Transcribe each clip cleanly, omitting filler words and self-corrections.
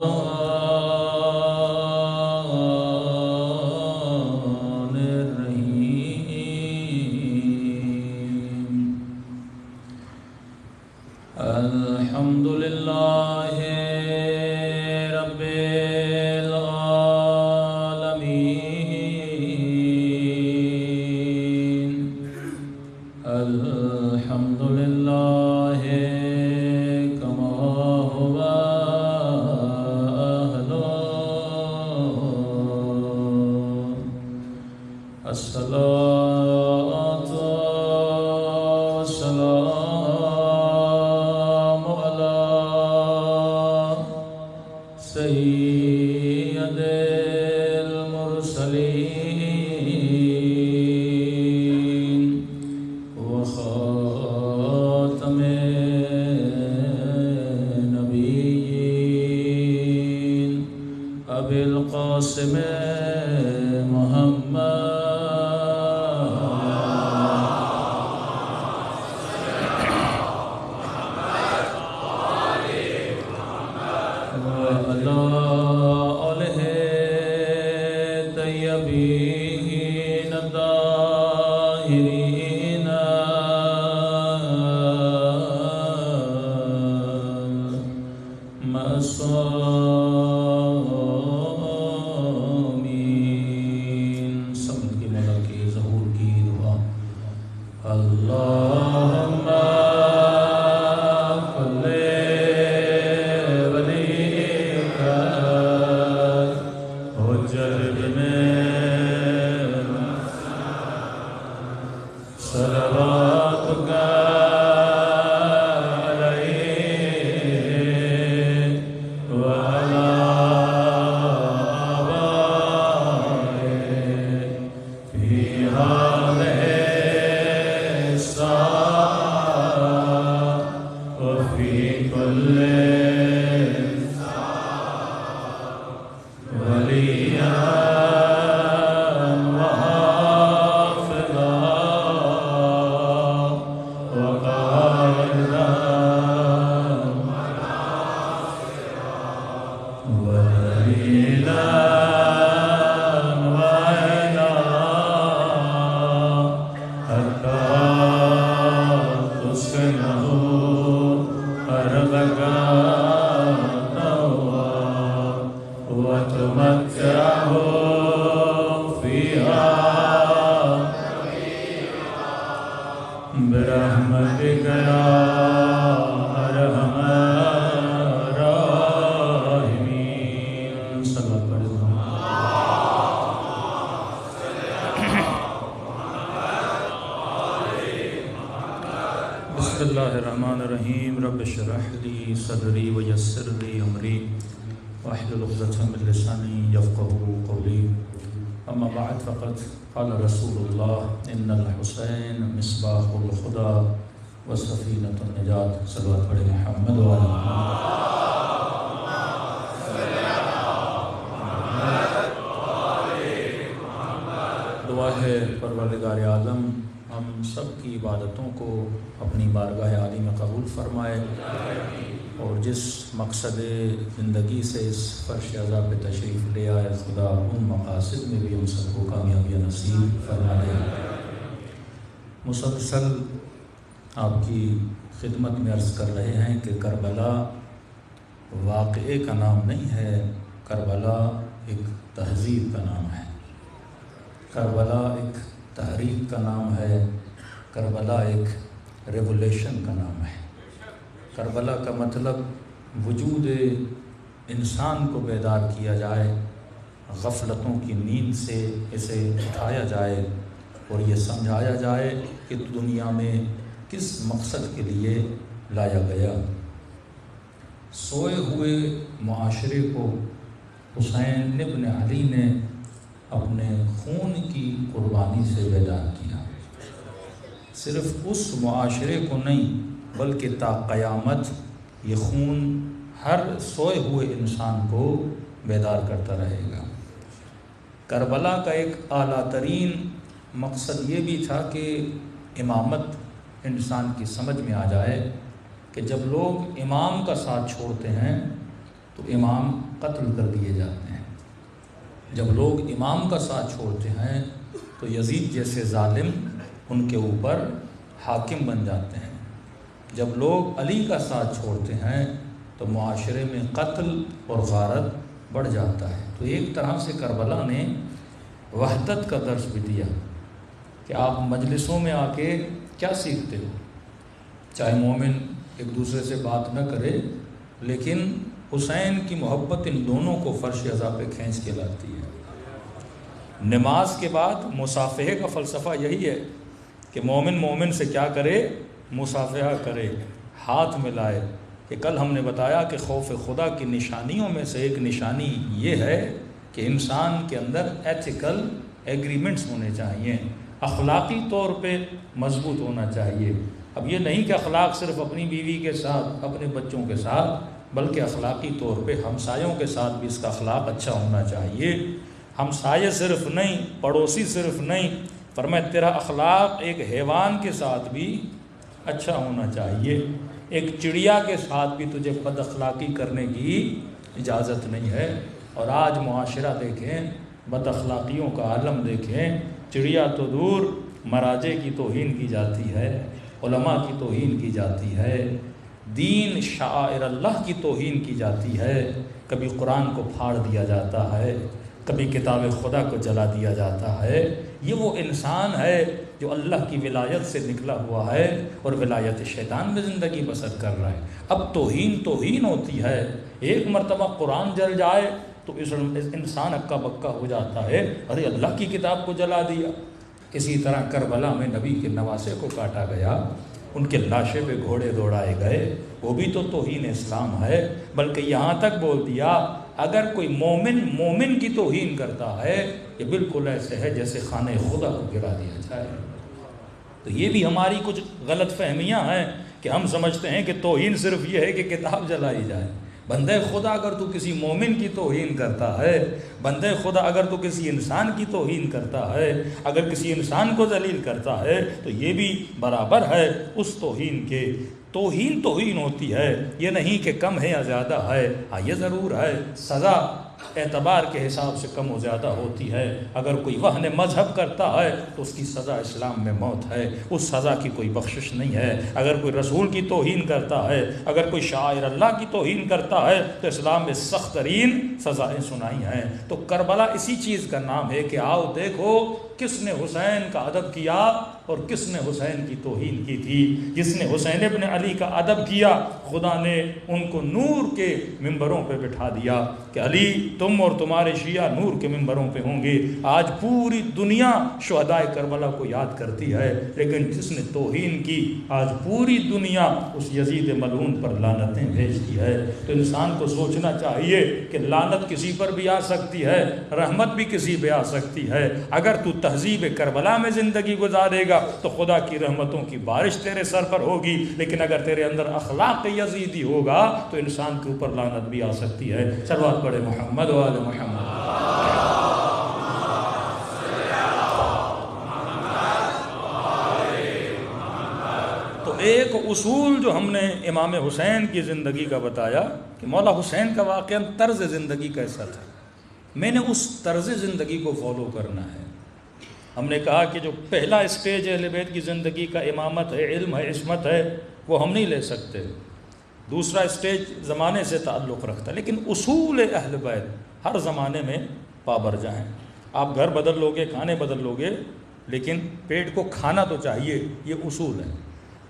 الحمد لله رب العالمين. الحمد لله كما هو أهله. الصلاة والسلام على سيد المرسلين وخاتم النبيين أبي القاسم محمد وعلى آله الطيبين الطاهرين معصومين. سمجھ کی مولا کی ظہور کی دعا. اللہم کل ولیک حجت میں صلواتک علیہ وعلی آبائہ فی هذه الساعة وفي كل وليا وحافظا وقائدا ودليلا وعينا حتى تسكنه أرضك طوعا وتمتعه فيها برحمتك يا أرحم الراحمين. صلى الله عليه وسلم. بسم اللہ الرحمن الرحیم. رب اشرح لی صدری ویسر لی امری واحلل عقدۃ من لسانی یفقهوا قولی. اما بعد فقد قال رسول اللہ ان الحسین مصباح الخدا وسفینۃ النجات. صلوات پڑھیں محمد وعلی محمد. دعا ہے پروردگار عالم ہم سب کی عبادتوں کو اپنی بارگاہ عالی میں قبول فرمائے اور جس مقصد زندگی سے اس فرش عذاب پہ تشریف لے آئے خدا ان مقاصد میں بھی ہم سب کو کامیابی نصیب فرما دے. مسلسل آپ کی خدمت میں عرض کر رہے ہیں کہ کربلا واقعے کا نام نہیں ہے، کربلا ایک تہذیب کا نام ہے، کربلا ایک تحریک کا نام ہے، کربلا ایک ریولیشن کا نام ہے. کربلا کا مطلب وجود انسان کو بیدار کیا جائے، غفلتوں کی نیند سے اسے اٹھایا جائے اور یہ سمجھایا جائے کہ دنیا میں کس مقصد کے لیے لایا گیا. سوئے ہوئے معاشرے کو حسین ابن علی نے اپنے خون کی قربانی سے بیدار کیا. صرف اس معاشرے کو نہیں بلکہ تا قیامت یہ خون ہر سوئے ہوئے انسان کو بیدار کرتا رہے گا. کربلا کا ایک اعلیٰ ترین مقصد یہ بھی تھا کہ امامت انسان کی سمجھ میں آ جائے کہ جب لوگ امام کا ساتھ چھوڑتے ہیں تو تو امام قتل کر دیے جاتے ہیں۔ جب لوگ امام کا ساتھ چھوڑتے ہیں تو یزید جیسے ظالم ان کے اوپر حاکم بن جاتے ہیں۔ جب لوگ علی کا ساتھ چھوڑتے ہیں تو معاشرے میں قتل اور غارت بڑھ جاتا ہے۔ تو ایک طرح سے کربلا نے وحدت کا درس بھی دیا کہ آپ مجلسوں میں آ کے کیا سیکھتے ہو، چاہے مومن ایک دوسرے سے بات نہ کرے لیکن حسین کی محبت ان دونوں کو فرش عزا پہ کھینچ کے لاتی ہے۔ نماز کے بعد مصافحے کا فلسفہ یہی ہے کہ مومن مومن سے کیا کرے، مصافحہ کرے، ہاتھ ملائے۔ کہ کل ہم نے بتایا کہ خوف خدا کی نشانیوں میں سے ایک نشانی یہ ہے کہ انسان کے اندر ایتھیکل ایگریمنٹس ہونے چاہیے، اخلاقی طور پہ مضبوط ہونا چاہیے۔ اب یہ نہیں کہ اخلاق صرف اپنی بیوی کے ساتھ، اپنے بچوں کے ساتھ، بلکہ اخلاقی طور پہ ہمسایوں کے ساتھ بھی اس کا اخلاق اچھا ہونا چاہیے۔ ہمسائے صرف نہیں، پڑوسی صرف نہیں، فرمایا تیرا اخلاق ایک حیوان کے ساتھ بھی اچھا ہونا چاہیے۔ ایک چڑیا کے ساتھ بھی تجھے بد اخلاقی کرنے کی اجازت نہیں ہے۔ اور آج معاشرہ دیکھیں، بد اخلاقیوں کا عالم دیکھیں، چڑیا تو دور، مراجے کی توہین کی جاتی ہے، علماء کی توہین کی جاتی ہے، دین شعائر اللہ کی توہین کی جاتی ہے، کبھی قرآن کو پھاڑ دیا جاتا ہے، کبھی کتاب خدا کو جلا دیا جاتا ہے۔ یہ وہ انسان ہے جو اللہ کی ولایت سے نکلا ہوا ہے اور ولایت شیطان میں زندگی بسر کر رہا ہے۔ اب توہین ہوتی ہے، ایک مرتبہ قرآن جل جائے تو اس انسان اکا بکا ہو جاتا ہے، ارے اللہ کی کتاب کو جلا دیا۔ اسی طرح کربلا میں نبی کے نواسے کو کاٹا گیا، ان کے لاشے پہ گھوڑے دوڑائے گئے، وہ بھی تو توہین اسلام ہے۔ بلکہ یہاں تک بول دیا اگر کوئی مومن کی توہین کرتا ہے یہ بالکل ایسے ہے جیسے خانہ خدا کو گرا دیا جائے۔ تو یہ بھی ہماری کچھ غلط فہمیاں ہیں کہ ہم سمجھتے ہیں کہ توہین صرف یہ ہے کہ کتاب جلائی جائے۔ بندہ خدا اگر تو کسی مومن کی توہین کرتا ہے، بندہ خدا اگر تو کسی انسان کی توہین کرتا ہے، اگر کسی انسان کو ذلیل کرتا ہے تو یہ بھی برابر ہے اس توہین کے۔ توہین ہوتی ہے، یہ نہیں کہ کم ہے یا زیادہ ہے، ہاں یہ ضرور ہے سزا اعتبار کے حساب سے کم و زیادہ ہوتی ہے۔ اگر کوئی وہن مذہب کرتا ہے تو اس کی سزا اسلام میں موت ہے، اس سزا کی کوئی بخشش نہیں ہے۔ اگر کوئی رسول کی توہین کرتا ہے، اگر کوئی شاعر اللہ کی توہین کرتا ہے تو اسلام میں سخت ترین سزائیں سنائی ہیں۔ تو کربلا اسی چیز کا نام ہے کہ آؤ دیکھو کس نے حسین کا ادب کیا اور کس نے حسین کی توہین کی تھی۔ جس نے حسین ابن علی کا ادب کیا خدا نے ان کو نور کے ممبروں پہ بٹھا دیا کہ علی تم اور تمہارے شیعہ نور کے ممبروں پہ ہوں گے۔ آج پوری دنیا شہدائے کربلا کو یاد کرتی ہے، لیکن جس نے توہین کی آج پوری دنیا اس یزید ملعون پر لعنتیں بھیجتی ہے۔ تو انسان کو سوچنا چاہیے کہ لعنت کسی پر بھی آ سکتی ہے، رحمت بھی کسی پہ آ سکتی ہے۔ اگر تو تہذیب کربلا میں زندگی گزارے گا تو خدا کی رحمتوں کی بارش تیرے سر پر ہوگی، لیکن اگر تیرے اندر اخلاق یزیدی ہوگا تو انسان کے اوپر لعنت بھی آ سکتی ہے۔ صلوات پڑھے محمد و آل محمد۔ تو ایک اصول جو ہم نے امام حسین کی زندگی کا بتایا کہ مولا حسین کا واقعہ طرز زندگی کیسا تھا، میں نے اس طرز زندگی کو فالو کرنا ہے۔ ہم نے کہا کہ جو پہلا اسٹیج اہل بیت کی زندگی کا امامت ہے، علم ہے، عصمت ہے، وہ ہم نہیں لے سکتے۔ دوسرا اسٹیج زمانے سے تعلق رکھتا ہے، لیکن اصول اہل بیت ہر زمانے میں پابرجا ہیں۔ آپ گھر بدل لوگے، کھانے بدل لوگے، لیکن پیٹ کو کھانا تو چاہیے، یہ اصول ہے۔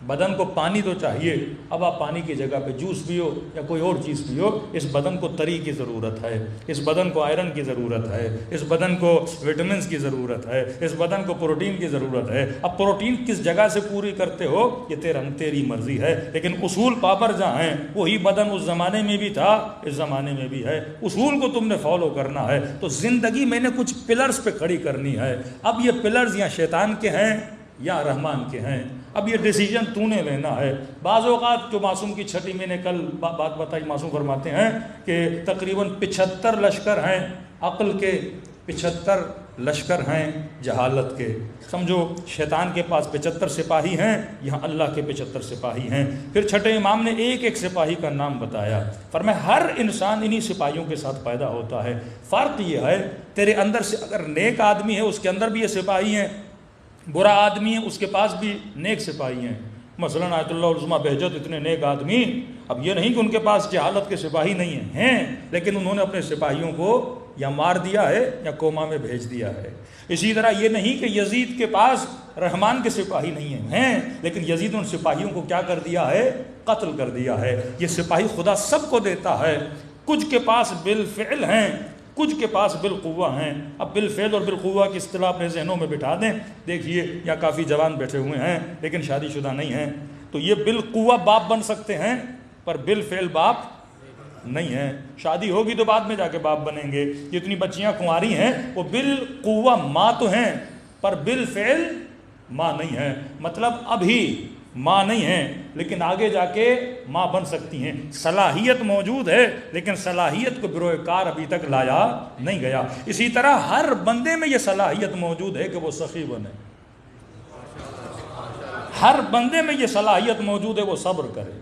بدن کو پانی تو چاہیے، اب آپ پانی کی جگہ پہ جوس پیو یا کوئی اور چیز پیو، اس بدن کو تری کی ضرورت ہے، اس بدن کو آئرن کی ضرورت ہے، اس بدن کو وٹامنس کی ضرورت ہے، اس بدن کو پروٹین کی ضرورت ہے۔ اب پروٹین کس جگہ سے پوری کرتے ہو یہ تیری مرضی ہے، لیکن اصول پابرجا ہیں۔ وہی بدن اس زمانے میں بھی تھا، اس زمانے میں بھی ہے، اصول کو تم نے فالو کرنا ہے۔ تو زندگی میں نے کچھ پلرز پہ کھڑی کرنی ہے۔ اب یہ پلرز یا شیطان کے ہیں یا رحمان کے ہیں، اب یہ ڈیسیجن تو نے لینا ہے۔ بعض اوقات جو معصوم کی چھٹی میں نے کل بات بتائی، معصوم فرماتے ہیں کہ تقریباً 75 لشکر ہیں، عقل کے 75 لشکر ہیں جہالت کے. سمجھو شیطان کے پاس 75 سپاہی ہیں، یہاں اللہ کے 75 سپاہی ہیں. پھر چھٹے امام نے ایک ایک سپاہی کا نام بتایا. فرمایا ہر انسان انہی سپاہیوں کے ساتھ پیدا ہوتا ہے. فرق یہ ہے تیرے اندر سے اگر نیک آدمی ہے اس کے اندر بھی یہ سپاہی ہیں، برا آدمی ہے اس کے پاس بھی نیک سپاہی ہیں. مثلا آیت اللہ عظمیٰ بہجت اتنے نیک آدمی، اب یہ نہیں کہ ان کے پاس جہالت کے سپاہی نہیں ہیں، لیکن انہوں نے اپنے سپاہیوں کو یا مار دیا ہے یا کوما میں بھیج دیا ہے. اسی طرح یہ نہیں کہ یزید کے پاس رحمان کے سپاہی نہیں ہیں، لیکن یزید ان سپاہیوں کو کیا کر دیا ہے؟ قتل کر دیا ہے. یہ سپاہی خدا سب کو دیتا ہے. کچھ کے پاس بالفعل ہیں، کچھ کے پاس بالقوہ ہیں. اب بالفعل اور بالقوہ کی اصطلاح اپنے ذہنوں میں بٹھا دیں. دیکھیے یہاں کافی جوان بیٹھے ہوئے ہیں لیکن شادی شدہ نہیں ہیں، تو یہ بالقوہ باپ بن سکتے ہیں پر بالفعل باپ نہیں ہیں. شادی ہوگی تو بعد میں جا کے باپ بنیں گے. جتنی بچیاں کنواری ہیں وہ بالقوہ ماں تو ہیں پر بالفعل ماں نہیں ہیں. مطلب ابھی ماں نہیں ہیں لیکن آگے جا کے ماں بن سکتی ہیں. صلاحیت موجود ہے لیکن صلاحیت کو بروئے کار ابھی تک لایا نہیں گیا. اسی طرح ہر بندے میں یہ صلاحیت موجود ہے کہ وہ سخی بنے. ہر بندے میں یہ صلاحیت موجود ہے وہ صبر کرے.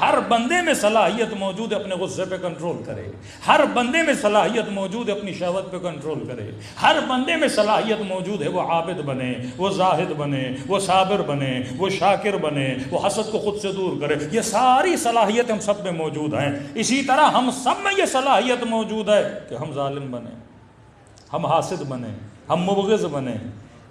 ہر بندے میں صلاحیت موجود ہے اپنے غصے پہ کنٹرول کرے. ہر بندے میں صلاحیت موجود ہے اپنی شہوت پہ کنٹرول کرے. ہر بندے میں صلاحیت موجود ہے وہ عابد بنے، وہ زاہد بنے، وہ صابر بنے، وہ شاکر بنے، وہ حسد کو خود سے دور کرے. یہ ساری صلاحیت ہم سب میں موجود ہیں. اسی طرح ہم سب میں یہ صلاحیت موجود ہے کہ ہم ظالم بنے، ہم حاسد بنے، ہم مبغض بنے.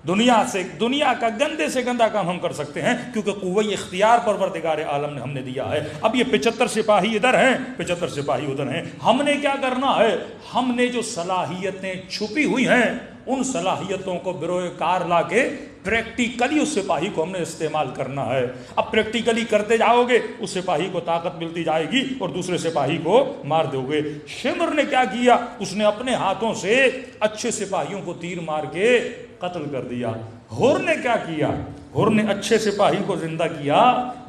دنیا کا گندے سے گندا کام ہم کر سکتے ہیں کیونکہ قوہ اختیار پروردگار عالم نے ہم نے دیا ہے. اب یہ 75 سپاہی ادھر ہیں، 75 سپاہی ادھر ہیں. ہم نے کیا کرنا ہے؟ ہم نے جو صلاحیتیں چھپی ہوئی ہیں ان صلاحیتوں کو بروئے کار لا کے پریکٹیکلی اس سپاہی کو ہم نے استعمال کرنا ہے. اب پریکٹیکلی کرتے جاؤ گے اس سپاہی کو طاقت ملتی جائے گی اور دوسرے سپاہی کو مار دو گے. شمر نے کیا کیا؟ اس نے اپنے ہاتھوں سے اچھے سپاہیوں کو تیر مار کے قتل کر دیا. ہر نے کیا کیا؟ ہر نے اچھے سپاہی کو زندہ کیا،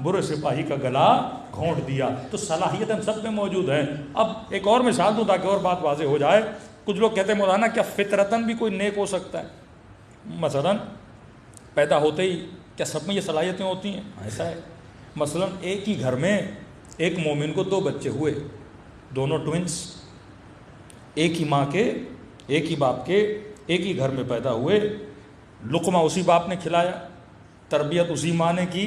برے سپاہی کا گلا گھونٹ دیا. تو صلاحیت ہم سب میں موجود ہے. اب ایک اور مثال دوں تاکہ اور بات واضح ہو جائے. کچھ لوگ کہتے ہیں مولانا کیا فطرتاً بھی کوئی نیک ہو سکتا ہے؟ مثلا پیدا ہوتے ہی کیا سب میں یہ صلاحیتیں ہوتی ہیں؟ ایسا ہے. مثلا ایک ہی گھر میں ایک مومن کو 2 بچے ہوئے، دونوں ٹوئنس، ایک ہی ماں کے، ایک ہی باپ کے، ایک ہی گھر میں پیدا ہوئے. لقمہ اسی باپ نے کھلایا، تربیت اسی ماں نے کی.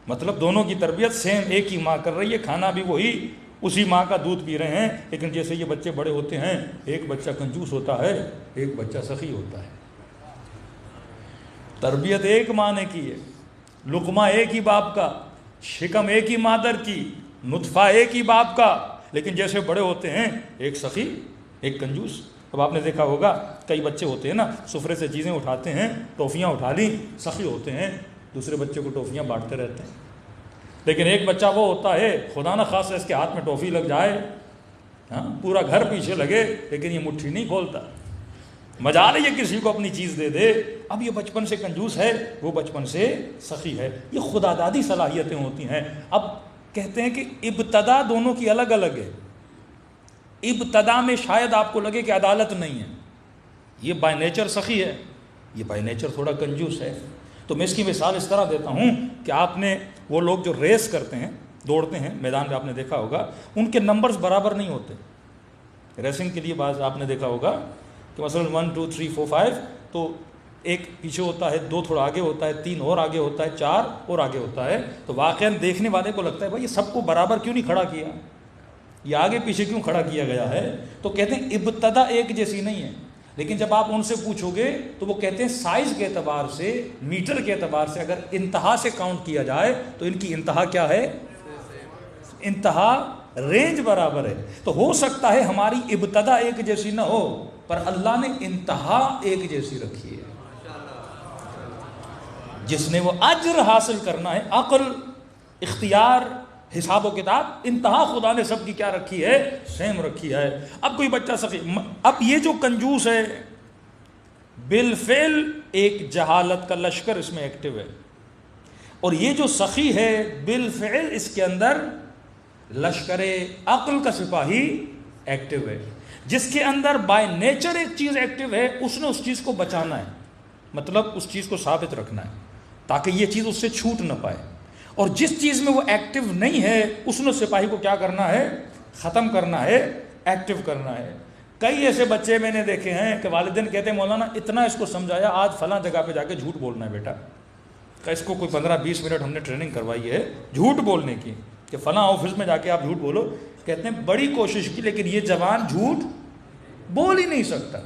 مطلب دونوں کی تربیت سیم ایک ہی ماں کر رہی ہے، کھانا بھی وہی، اسی ماں کا دودھ پی رہے ہیں. لیکن جیسے یہ بچے بڑے ہوتے ہیں ایک بچہ کنجوس ہوتا ہے، ایک بچہ سخی ہوتا ہے. تربیت ایک ماں نے کی ہے، لقمہ ایک ہی باپ کا، شکم ایک ہی مادر کی، نطفہ ایک ہی باپ کا. لیکن جیسے بڑے ہوتے ہیں ایک سخی ایک کنجوس. اب آپ نے دیکھا ہوگا کئی بچے ہوتے ہیں نا سفرے سے چیزیں اٹھاتے ہیں، ٹافیاں اٹھا لی، سخی ہوتے ہیں، دوسرے بچے کو ٹافیاں بانٹتے رہتے ہیں. لیکن ایک بچہ وہ ہوتا ہے خدا نہ خاص اس کے ہاتھ میں ٹافی لگ جائے، ہاں پورا گھر پیچھے لگے لیکن یہ مٹھی نہیں کھولتا. مجال یہ کسی کو اپنی چیز دے دے. اب یہ بچپن سے کنجوس ہے، وہ بچپن سے سخی ہے. یہ خدا دادی صلاحیتیں ہوتی ہیں. اب کہتے ہیں کہ ابتدا دونوں کی الگ الگ ہے. ابتدا میں شاید آپ کو لگے کہ عدالت نہیں ہے، یہ بائی نیچر سخی ہے، یہ بائی نیچر تھوڑا کنجوس ہے. تو میں اس کی مثال اس طرح دیتا ہوں کہ آپ نے وہ لوگ جو ریس کرتے ہیں، دوڑتے ہیں میدان میں، آپ نے دیکھا ہوگا ان کے نمبرز برابر نہیں ہوتے. ریسنگ کے لیے بعض آپ نے دیکھا ہوگا کہ مثلا 1 2 3 4 5 تو ایک پیچھے ہوتا ہے، 2 تھوڑا آگے ہوتا ہے، 3 اور آگے ہوتا ہے، 4 اور آگے ہوتا ہے. تو واقعاً دیکھنے والے کو لگتا ہے بھائی یہ سب کو برابر کیوں نہیں کھڑا کیا، یہ آگے پیچھے کیوں کھڑا کیا گیا ہے. تو کہتے ہیں ابتدا ایک جیسی نہیں ہے. لیکن جب آپ ان سے پوچھو گے تو وہ کہتے ہیں سائز کے اعتبار سے، میٹر کے اعتبار سے اگر انتہا سے کاؤنٹ کیا جائے تو ان کی انتہا کیا ہے؟ انتہا رینج برابر ہے. تو ہو سکتا ہے ہماری ابتدا ایک جیسی نہ ہو پر اللہ نے انتہا ایک جیسی رکھی ہے. جس نے وہ اجر حاصل کرنا ہے، عقل، اختیار، حساب و کتاب، انتہا خدا نے سب کی کیا رکھی ہے؟ سیم رکھی ہے. اب کوئی بچہ سخی، اب یہ جو کنجوس ہے بالفعل ایک جہالت کا لشکر اس میں ایکٹیو ہے، اور یہ جو سخی ہے بالفعل اس کے اندر لشکر عقل کا سپاہی ایکٹیو ہے. جس کے اندر بائی نیچر ایک چیز ایکٹیو ہے اس نے اس چیز کو بچانا ہے, مطلب اس چیز کو ثابت رکھنا ہے تاکہ یہ چیز اس سے چھوٹ نہ پائے. اور جس چیز میں وہ ایکٹیو نہیں ہے اس نے سپاہی کو کیا کرنا ہے, ختم کرنا ہے, ایکٹیو کرنا ہے. کئی ایسے بچے میں نے دیکھے ہیں کہ والدین کہتے ہیں مولانا اتنا اس کو سمجھایا, آج فلاں جگہ پہ جا کے جھوٹ بولنا ہے بیٹا. کہ اس کو کوئی 15-20 منٹ ہم نے ٹریننگ کروائی ہے جھوٹ بولنے کی کہ فلاں آفس میں جا کے آپ جھوٹ بولو. کہتے ہیں بڑی کوشش کی لیکن یہ جوان جھوٹ بول ہی نہیں سکتا.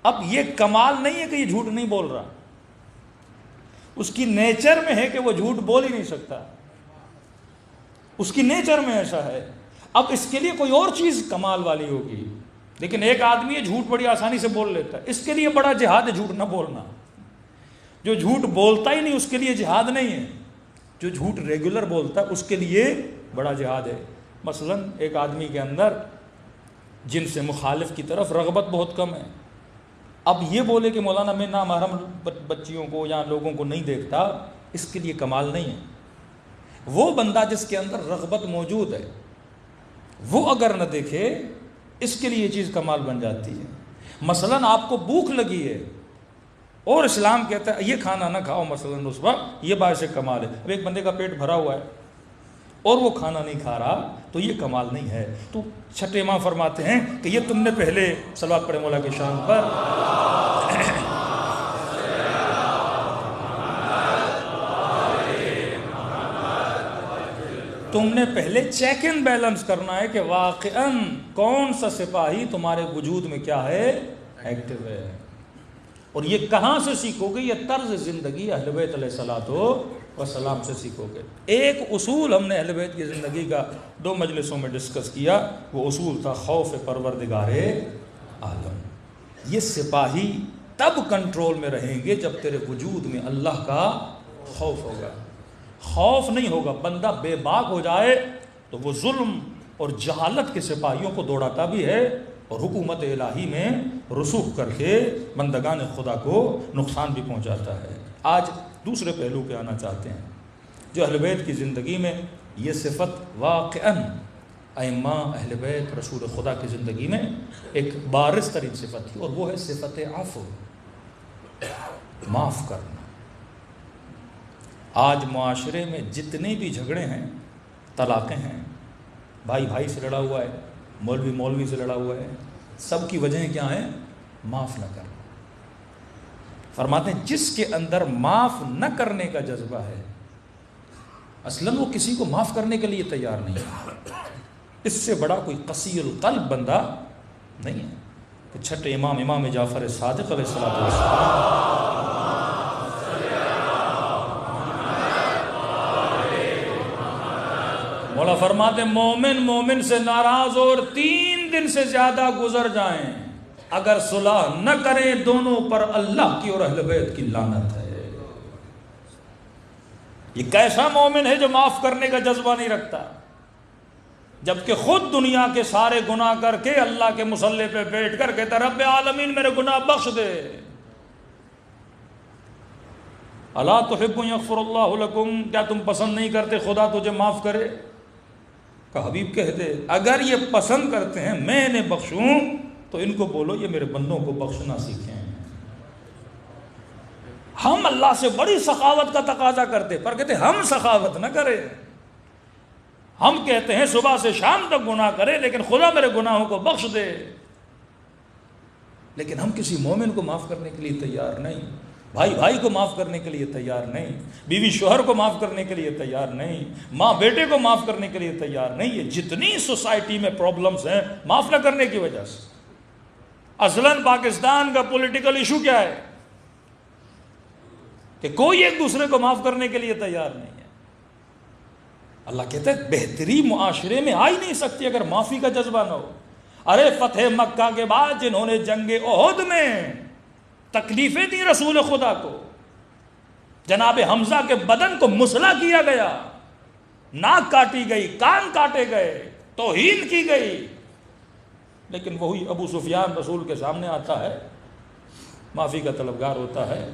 اب یہ کمال نہیں ہے کہ یہ جھوٹ نہیں بول رہا, اس کی نیچر میں ہے کہ وہ جھوٹ بول ہی نہیں سکتا, اس کی نیچر میں ایسا ہے. اب اس کے لیے کوئی اور چیز کمال والی ہوگی, لیکن ایک آدمی یہ جھوٹ بڑی آسانی سے بول لیتا ہے, اس کے لیے بڑا جہاد ہے جھوٹ نہ بولنا. جو جھوٹ بولتا ہی نہیں اس کے لیے جہاد نہیں ہے, جو جھوٹ ریگولر بولتا ہے اس کے لیے بڑا جہاد ہے. مثلا ایک آدمی کے اندر جن سے مخالف کی طرف رغبت بہت کم ہے, اب یہ بولے کہ مولانا میں نامحرم بچیوں کو یا لوگوں کو نہیں دیکھتا, اس کے لیے کمال نہیں ہے. وہ بندہ جس کے اندر رغبت موجود ہے وہ اگر نہ دیکھے اس کے لیے یہ چیز کمال بن جاتی ہے. مثلا آپ کو بھوک لگی ہے اور اسلام کہتا ہے یہ کھانا نہ کھاؤ مثلا اس وقت, یہ باعث کمال ہے. اب ایک بندے کا پیٹ بھرا ہوا ہے اور وہ کھانا نہیں کھا رہا تو یہ کمال نہیں ہے. تو چھٹے امام فرماتے ہیں کہ یہ تم نے پہلے صلوات پڑھے مولا کی شان پر, تم نے پہلے چیک اینڈ بیلنس کرنا ہے کہ واقعاً کون سا سپاہی تمہارے وجود میں کیا ہے, ایکٹیو ہے. اور یہ کہاں سے سیکھو گے؟ یہ طرز زندگی اہل بیت علیہ الصلوۃ والسلام سے سیکھو گے. ایک اصول ہم نے اہل بیت کی زندگی کا 2 مجلسوں میں ڈسکس کیا, وہ اصول تھا خوف پروردگار عالم. یہ سپاہی تب کنٹرول میں رہیں گے جب تیرے وجود میں اللہ کا خوف ہوگا. خوف نہیں ہوگا, بندہ بے باک ہو جائے تو وہ ظلم اور جہالت کے سپاہیوں کو دوڑاتا بھی ہے اور حکومت الہی میں رسوخ کر کے بندگان خدا کو نقصان بھی پہنچاتا ہے. آج دوسرے پہلو پہ آنا چاہتے ہیں. جو اہل بیت کی زندگی میں یہ صفت واقعاً ائمہ اہل بیت رسول خدا کی زندگی میں ایک بارز ترین صفت تھی, اور وہ ہے صفت عفو, معاف کرنا. آج معاشرے میں جتنے بھی جھگڑے ہیں, طلاقیں ہیں, بھائی بھائی سے لڑا ہوا ہے, مولوی مولوی سے لڑا ہوا ہے, سب کی وجہیں کیا ہیں؟ معاف نہ کرنا. فرماتے ہیں جس کے اندر معاف نہ کرنے کا جذبہ ہے اصلاً وہ کسی کو معاف کرنے کے لیے تیار نہیں ہے. اس سے بڑا کوئی قسی القلب بندہ نہیں ہے. کہ چھٹے امام جعفر صادق علیہ السلام مولا فرماتے مومن سے ناراض ہو اور 3 دن سے زیادہ گزر جائیں, اگر صلح نہ کریں دونوں پر اللہ کی اور اہل بیت کی لعنت ہے. یہ کیسا مومن ہے جو معاف کرنے کا جذبہ نہیں رکھتا, جبکہ خود دنیا کے سارے گناہ کر کے اللہ کے مصلی پہ بیٹھ کر کہتا رب عالمین میرے گناہ بخش دے. الا تحب یغفر اللہ لکم, کیا تم پسند نہیں کرتے خدا تجھے معاف کرے؟ کہ حبیب کہہ دے اگر یہ پسند کرتے ہیں میں انہیں بخشوں تو ان کو بولو یہ میرے بندوں کو بخشنا سیکھیں. ہم اللہ سے بڑی سخاوت کا تقاضا کرتے, پر کہتے ہم سخاوت نہ کریں. ہم کہتے ہیں صبح سے شام تک گناہ کرے لیکن خدا میرے گناہوں کو بخش دے, لیکن ہم کسی مومن کو معاف کرنے کے لیے تیار نہیں, بھائی بھائی کو معاف کرنے کے لیے تیار نہیں, بیوی شوہر کو معاف کرنے کے لیے تیار نہیں, ماں بیٹے کو معاف کرنے کے لیے تیار نہیں. یہ جتنی سوسائٹی میں پرابلمز ہیں معاف نہ کرنے کی وجہ سے. اصلاً پاکستان کا پولیٹیکل ایشو کیا ہے کہ کوئی ایک دوسرے کو معاف کرنے کے لیے تیار نہیں ہے. اللہ کہتا ہے بہتری معاشرے میں آ ہی نہیں سکتی اگر معافی کا جذبہ نہ ہو. ارے فتح مکہ کے بعد جنہوں نے جنگ احد میں تکلیفیں دی رسول خدا کو, جناب حمزہ کے بدن کو مسلح کیا گیا, ناک کاٹی گئی, کان کاٹے گئے, توہین کی گئی, لیکن وہی ابو سفیان رسول کے سامنے آتا ہے, معافی کا طلبگار ہوتا ہے,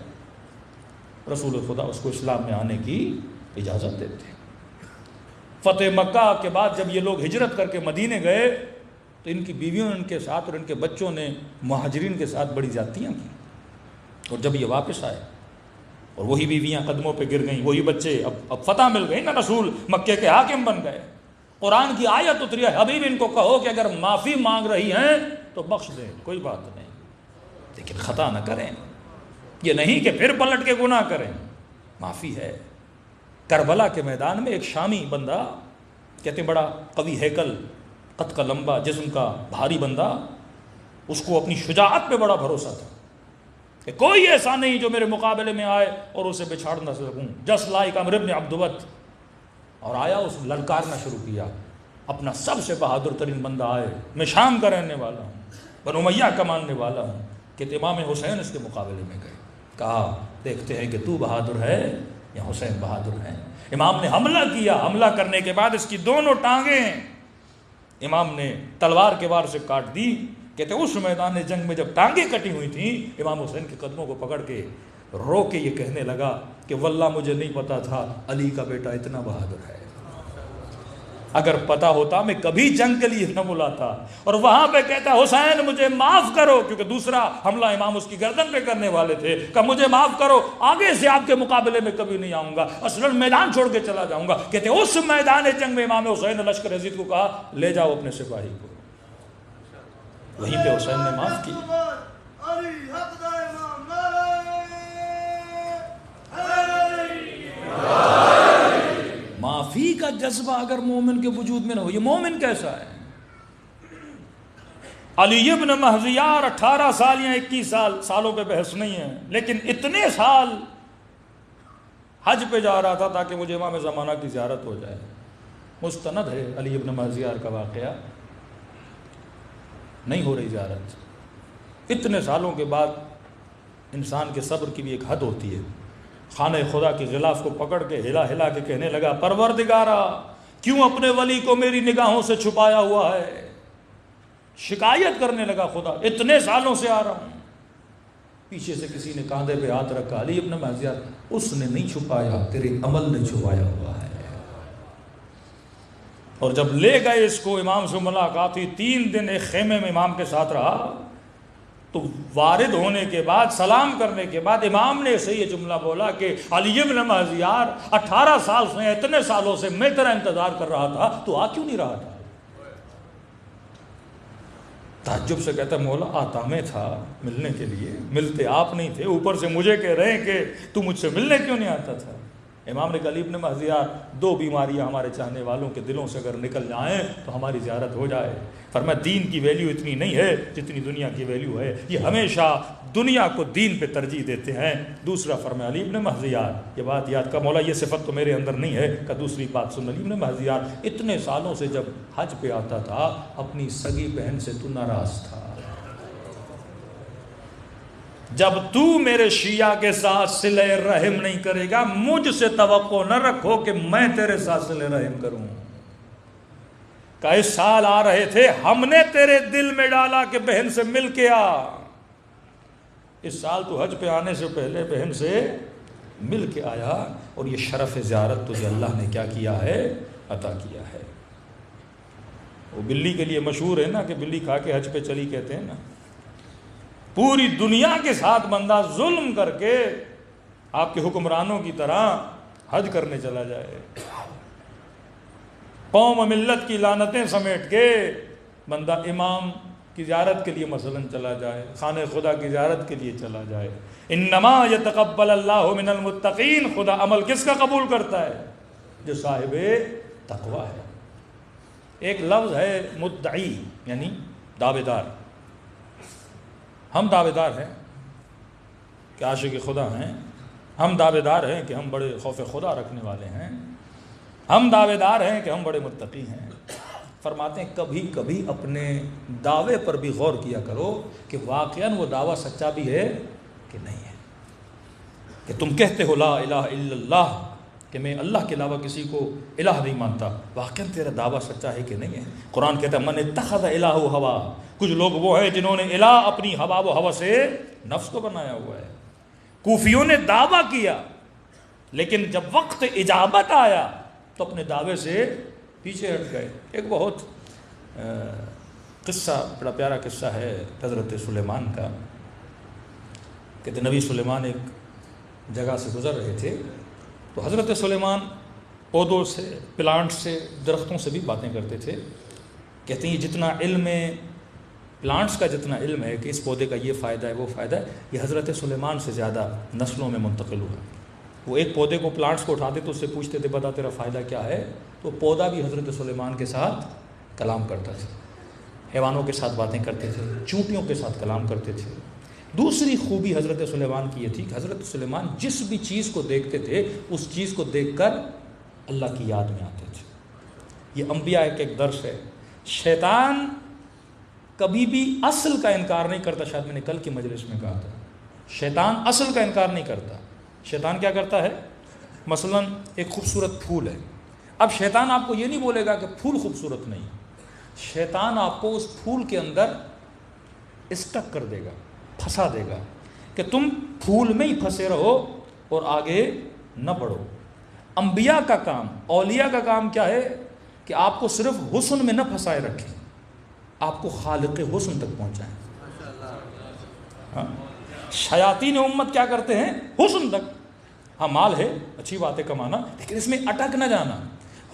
رسول خدا اس کو اسلام میں آنے کی اجازت دیتے. فتح مکہ کے بعد جب یہ لوگ ہجرت کر کے مدینے گئے تو ان کی بیویوں ان کے ساتھ اور ان کے بچوں نے مہاجرین کے ساتھ بڑی زیادتیاں کی، اور جب یہ واپس آئے اور وہی بیویاں قدموں پہ گر گئیں، وہی بچے، اب فتح مل گئی نا، رسول مکے کے حاکم بن گئے، قرآن کی آیت اتری ہے، حبیب ان کو کہو کہ اگر معافی مانگ رہی ہیں تو بخش دیں، کوئی بات نہیں، لیکن خطا نہ کریں، یہ نہیں کہ پھر پلٹ کے گناہ کریں، معافی ہے۔ کربلا کے میدان میں ایک شامی بندہ، کہتے ہیں بڑا قوی ہیکل، قد کا لمبا، جسم کا بھاری بندہ، اس کو اپنی شجاعت پہ بڑا بھروسہ تھا کہ کوئی ایسا نہیں جو میرے مقابلے میں آئے اور اسے بچھاڑ نہ سکوں، جس لائک عمرو بن عبدوت، اور آیا، اس للکارنا شروع کیا، اپنا سب سے بہادر ترین بندہ آئے، میں شام کا رہنے والا ہوں، بنو امیہ کا ماننے والا ہوں، کہ امام حسین اس کے مقابلے میں گئے، کہا دیکھتے ہیں کہ تو بہادر ہے یا حسین بہادر ہے۔ امام نے حملہ کیا، حملہ کرنے کے بعد اس کی دونوں ٹانگیں امام نے تلوار کے وار سے کاٹ دی۔ کہتے اس میدان جنگ میں جب ٹانگیں کٹی ہوئی تھیں، امام حسین کے قدموں کو پکڑ کے رو کے یہ کہنے لگا کہ واللہ مجھے نہیں پتا تھا علی کا بیٹا اتنا بہادر ہے، اگر پتا ہوتا میں کبھی جنگ کے لیے نہ بلاتا۔ اور وہاں پہ کہتا حسین مجھے معاف کرو، کیونکہ دوسرا حملہ امام اس کی گردن پہ کرنے والے تھے، کہ مجھے معاف کرو، آگے سے آپ کے مقابلے میں کبھی نہیں آؤں گا، اصلاً میدان چھوڑ کے چلا جاؤں گا۔ کہتے اس میدان جنگ میں امام حسین نے لشکر یزید کو کہا لے جاؤ اپنے سپاہی کو، وہیں پہ حسین نے معاف کی۔ معافی کا جذبہ اگر مومن کے وجود میں نہ ہو، یہ مومن کیسا ہے؟ علی ابن مہزیار 18 سال یا 21 سالوں پہ بحث نہیں ہے، لیکن اتنے سال حج پہ جا رہا تھا تاکہ مجھے امام زمانہ کی زیارت ہو جائے۔ مستند ہے علی ابن مہزیار کا واقعہ، نہیں ہو رہی زیارت۔ اتنے سالوں کے بعد انسان کے صبر کی بھی ایک حد ہوتی ہے۔ خانہ خدا کے غلاف کو پکڑ کے ہلا ہلا کے کہنے لگا پروردگارا کیوں اپنے ولی کو میری نگاہوں سے چھپایا ہوا ہے؟ شکایت کرنے لگا خدا، اتنے سالوں سے آ رہا ہوں۔ پیچھے سے کسی نے کاندھے پہ ہاتھ رکھا، علی ابن مہزیار اس نے نہیں چھپایا، تیرے عمل نے چھپایا ہوا ہے۔ اور جب لے گئے اس کو، امام سے ملاقات ہوئی، 3 دن ایک خیمے میں امام کے ساتھ رہا، تو وارد ہونے کے بعد، سلام کرنے کے بعد امام نے اسے یہ جملہ بولا کہ علی ابن مہزیار 18 سال سے، اتنے سالوں سے میں تیرا انتظار کر رہا تھا، تو آ کیوں نہیں رہا تھا؟ تعجب سے کہتا مولا آتا میں تھا ملنے کے لیے، ملتے آپ نہیں تھے، اوپر سے مجھے کہہ رہے ہیں کہ تو مجھ سے ملنے کیوں نہیں آتا تھا؟ امام نے کہا علی ابن مہزیار 2 بیماریاں ہمارے چاہنے والوں کے دلوں سے اگر نکل جائیں تو ہماری زیارت ہو جائے۔ فرمایا دین کی ویلیو اتنی نہیں ہے جتنی دنیا کی ویلیو ہے، یہ ہمیشہ دنیا کو دین پہ ترجیح دیتے ہیں۔ دوسرا فرمایا علی ابن مہزیار، یہ بات یاد کا مولا یہ صفت تو میرے اندر نہیں ہے، کہ دوسری بات سن، علی ابن مہزیار اتنے سالوں سے جب حج پہ آتا تھا اپنی سگی بہن سے تو ناراض تھا، جب تو میرے شیعہ کے ساتھ صلہ رحم نہیں کرے گا، مجھ سے توقع نہ رکھو کہ میں تیرے ساتھ صلہ رحم کروں۔ کہ اس سال آ رہے تھے، ہم نے تیرے دل میں ڈالا کہ بہن سے مل کے آ، اس سال تو حج پہ آنے سے پہلے بہن سے مل کے آیا، اور یہ شرف زیارت تجھے اللہ نے کیا کیا ہے؟ عطا کیا ہے۔ وہ بلی کے لیے مشہور ہے نا کہ بلی کھا کے حج پہ چلی کہتے ہیں نا، پوری دنیا کے ساتھ بندہ ظلم کر کے آپ کے حکمرانوں کی طرح حج کرنے چلا جائے، قوم و ملت کی لعنتیں سمیٹ کے بندہ امام کی زیارت کے لیے مثلا چلا جائے، خانہ خدا کی زیارت کے لیے چلا جائے۔ انما یتقبل اللہ من المتقین، خدا عمل کس کا قبول کرتا ہے؟ جو صاحب تقوی ہے۔ ایک لفظ ہے مدعی، یعنی دعوے دار۔ ہم دعوے دار ہیں کہ عاشق خدا ہیں، ہم دعوے دار ہیں کہ ہم بڑے خوف خدا رکھنے والے ہیں، ہم دعوے دار ہیں کہ ہم بڑے متقی ہیں۔ فرماتے ہیں کبھی کبھی اپنے دعوے پر بھی غور کیا کرو کہ واقعاً وہ دعویٰ سچا بھی ہے کہ نہیں ہے، کہ تم کہتے ہو لا الہ الا اللہ، کہ میں اللہ کے علاوہ کسی کو الہ نہیں مانتا، واقعاً تیرا دعویٰ سچا ہے کہ نہیں ہے؟ قرآن کہتا ہے من اتخذ الہ ہوا، کچھ لوگ وہ ہیں جنہوں نے الہ اپنی ہوا و ہوا سے نفس کو بنایا ہوا ہے۔ کوفیوں نے دعویٰ کیا، لیکن جب وقت اجابت آیا تو اپنے دعوے سے پیچھے ہٹ گئے۔ ایک بہت قصہ بڑا پیارا قصہ ہے حضرت سلیمان کا. کہتے نبی سلیمان ایک جگہ سے گزر رہے تھے تو حضرت سلیمان پودوں سے، پلانٹ سے، درختوں سے بھی باتیں کرتے تھے. کہتے ہیں یہ جتنا علم ہے، پلانٹس کا جتنا علم ہے کہ اس پودے کا یہ فائدہ ہے وہ فائدہ ہے، یہ حضرت سلیمان سے زیادہ نسلوں میں منتقل ہوا. وہ ایک پودے کو، پلانٹس کو اٹھاتے تو اس سے پوچھتے تھے بتا تیرا فائدہ کیا ہے، تو پودا بھی حضرت سلیمان کے ساتھ کلام کرتا تھا. حیوانوں کے ساتھ باتیں کرتے تھے، چونٹیوں کے ساتھ کلام کرتے تھے. دوسری خوبی حضرت سلیمان کی یہ تھی کہ حضرت سلیمان جس بھی چیز کو دیکھتے تھے اس چیز کو دیکھ کر اللہ کی یاد میں آتے تھے. یہ انبیاء کا ایک درس ہے. شیطان کبھی بھی اصل کا انکار نہیں کرتا. شاید میں نے کل کی مجلس میں کہا تھا شیطان اصل کا انکار نہیں کرتا. شیطان کیا کرتا ہے؟ مثلا ایک خوبصورت پھول ہے. اب شیطان آپ کو یہ نہیں بولے گا کہ پھول خوبصورت نہیں، شیطان آپ کو اس پھول کے اندر اسٹک کر دے گا، پھنسا دے گا کہ تم پھول میں ہی پھنسے رہو اور آگے نہ بڑھو. انبیاء کا کام، اولیاء کا کام کیا ہے کہ آپ کو صرف حسن میں نہ پھنسائے رکھیں، آپ کو خالق حسن تک پہنچائیں. ہاں، شیاطین امت کیا کرتے ہیں؟ حسن تک. ہاں مال ہے، اچھی بات ہے کمانا، لیکن اس میں اٹک نہ جانا،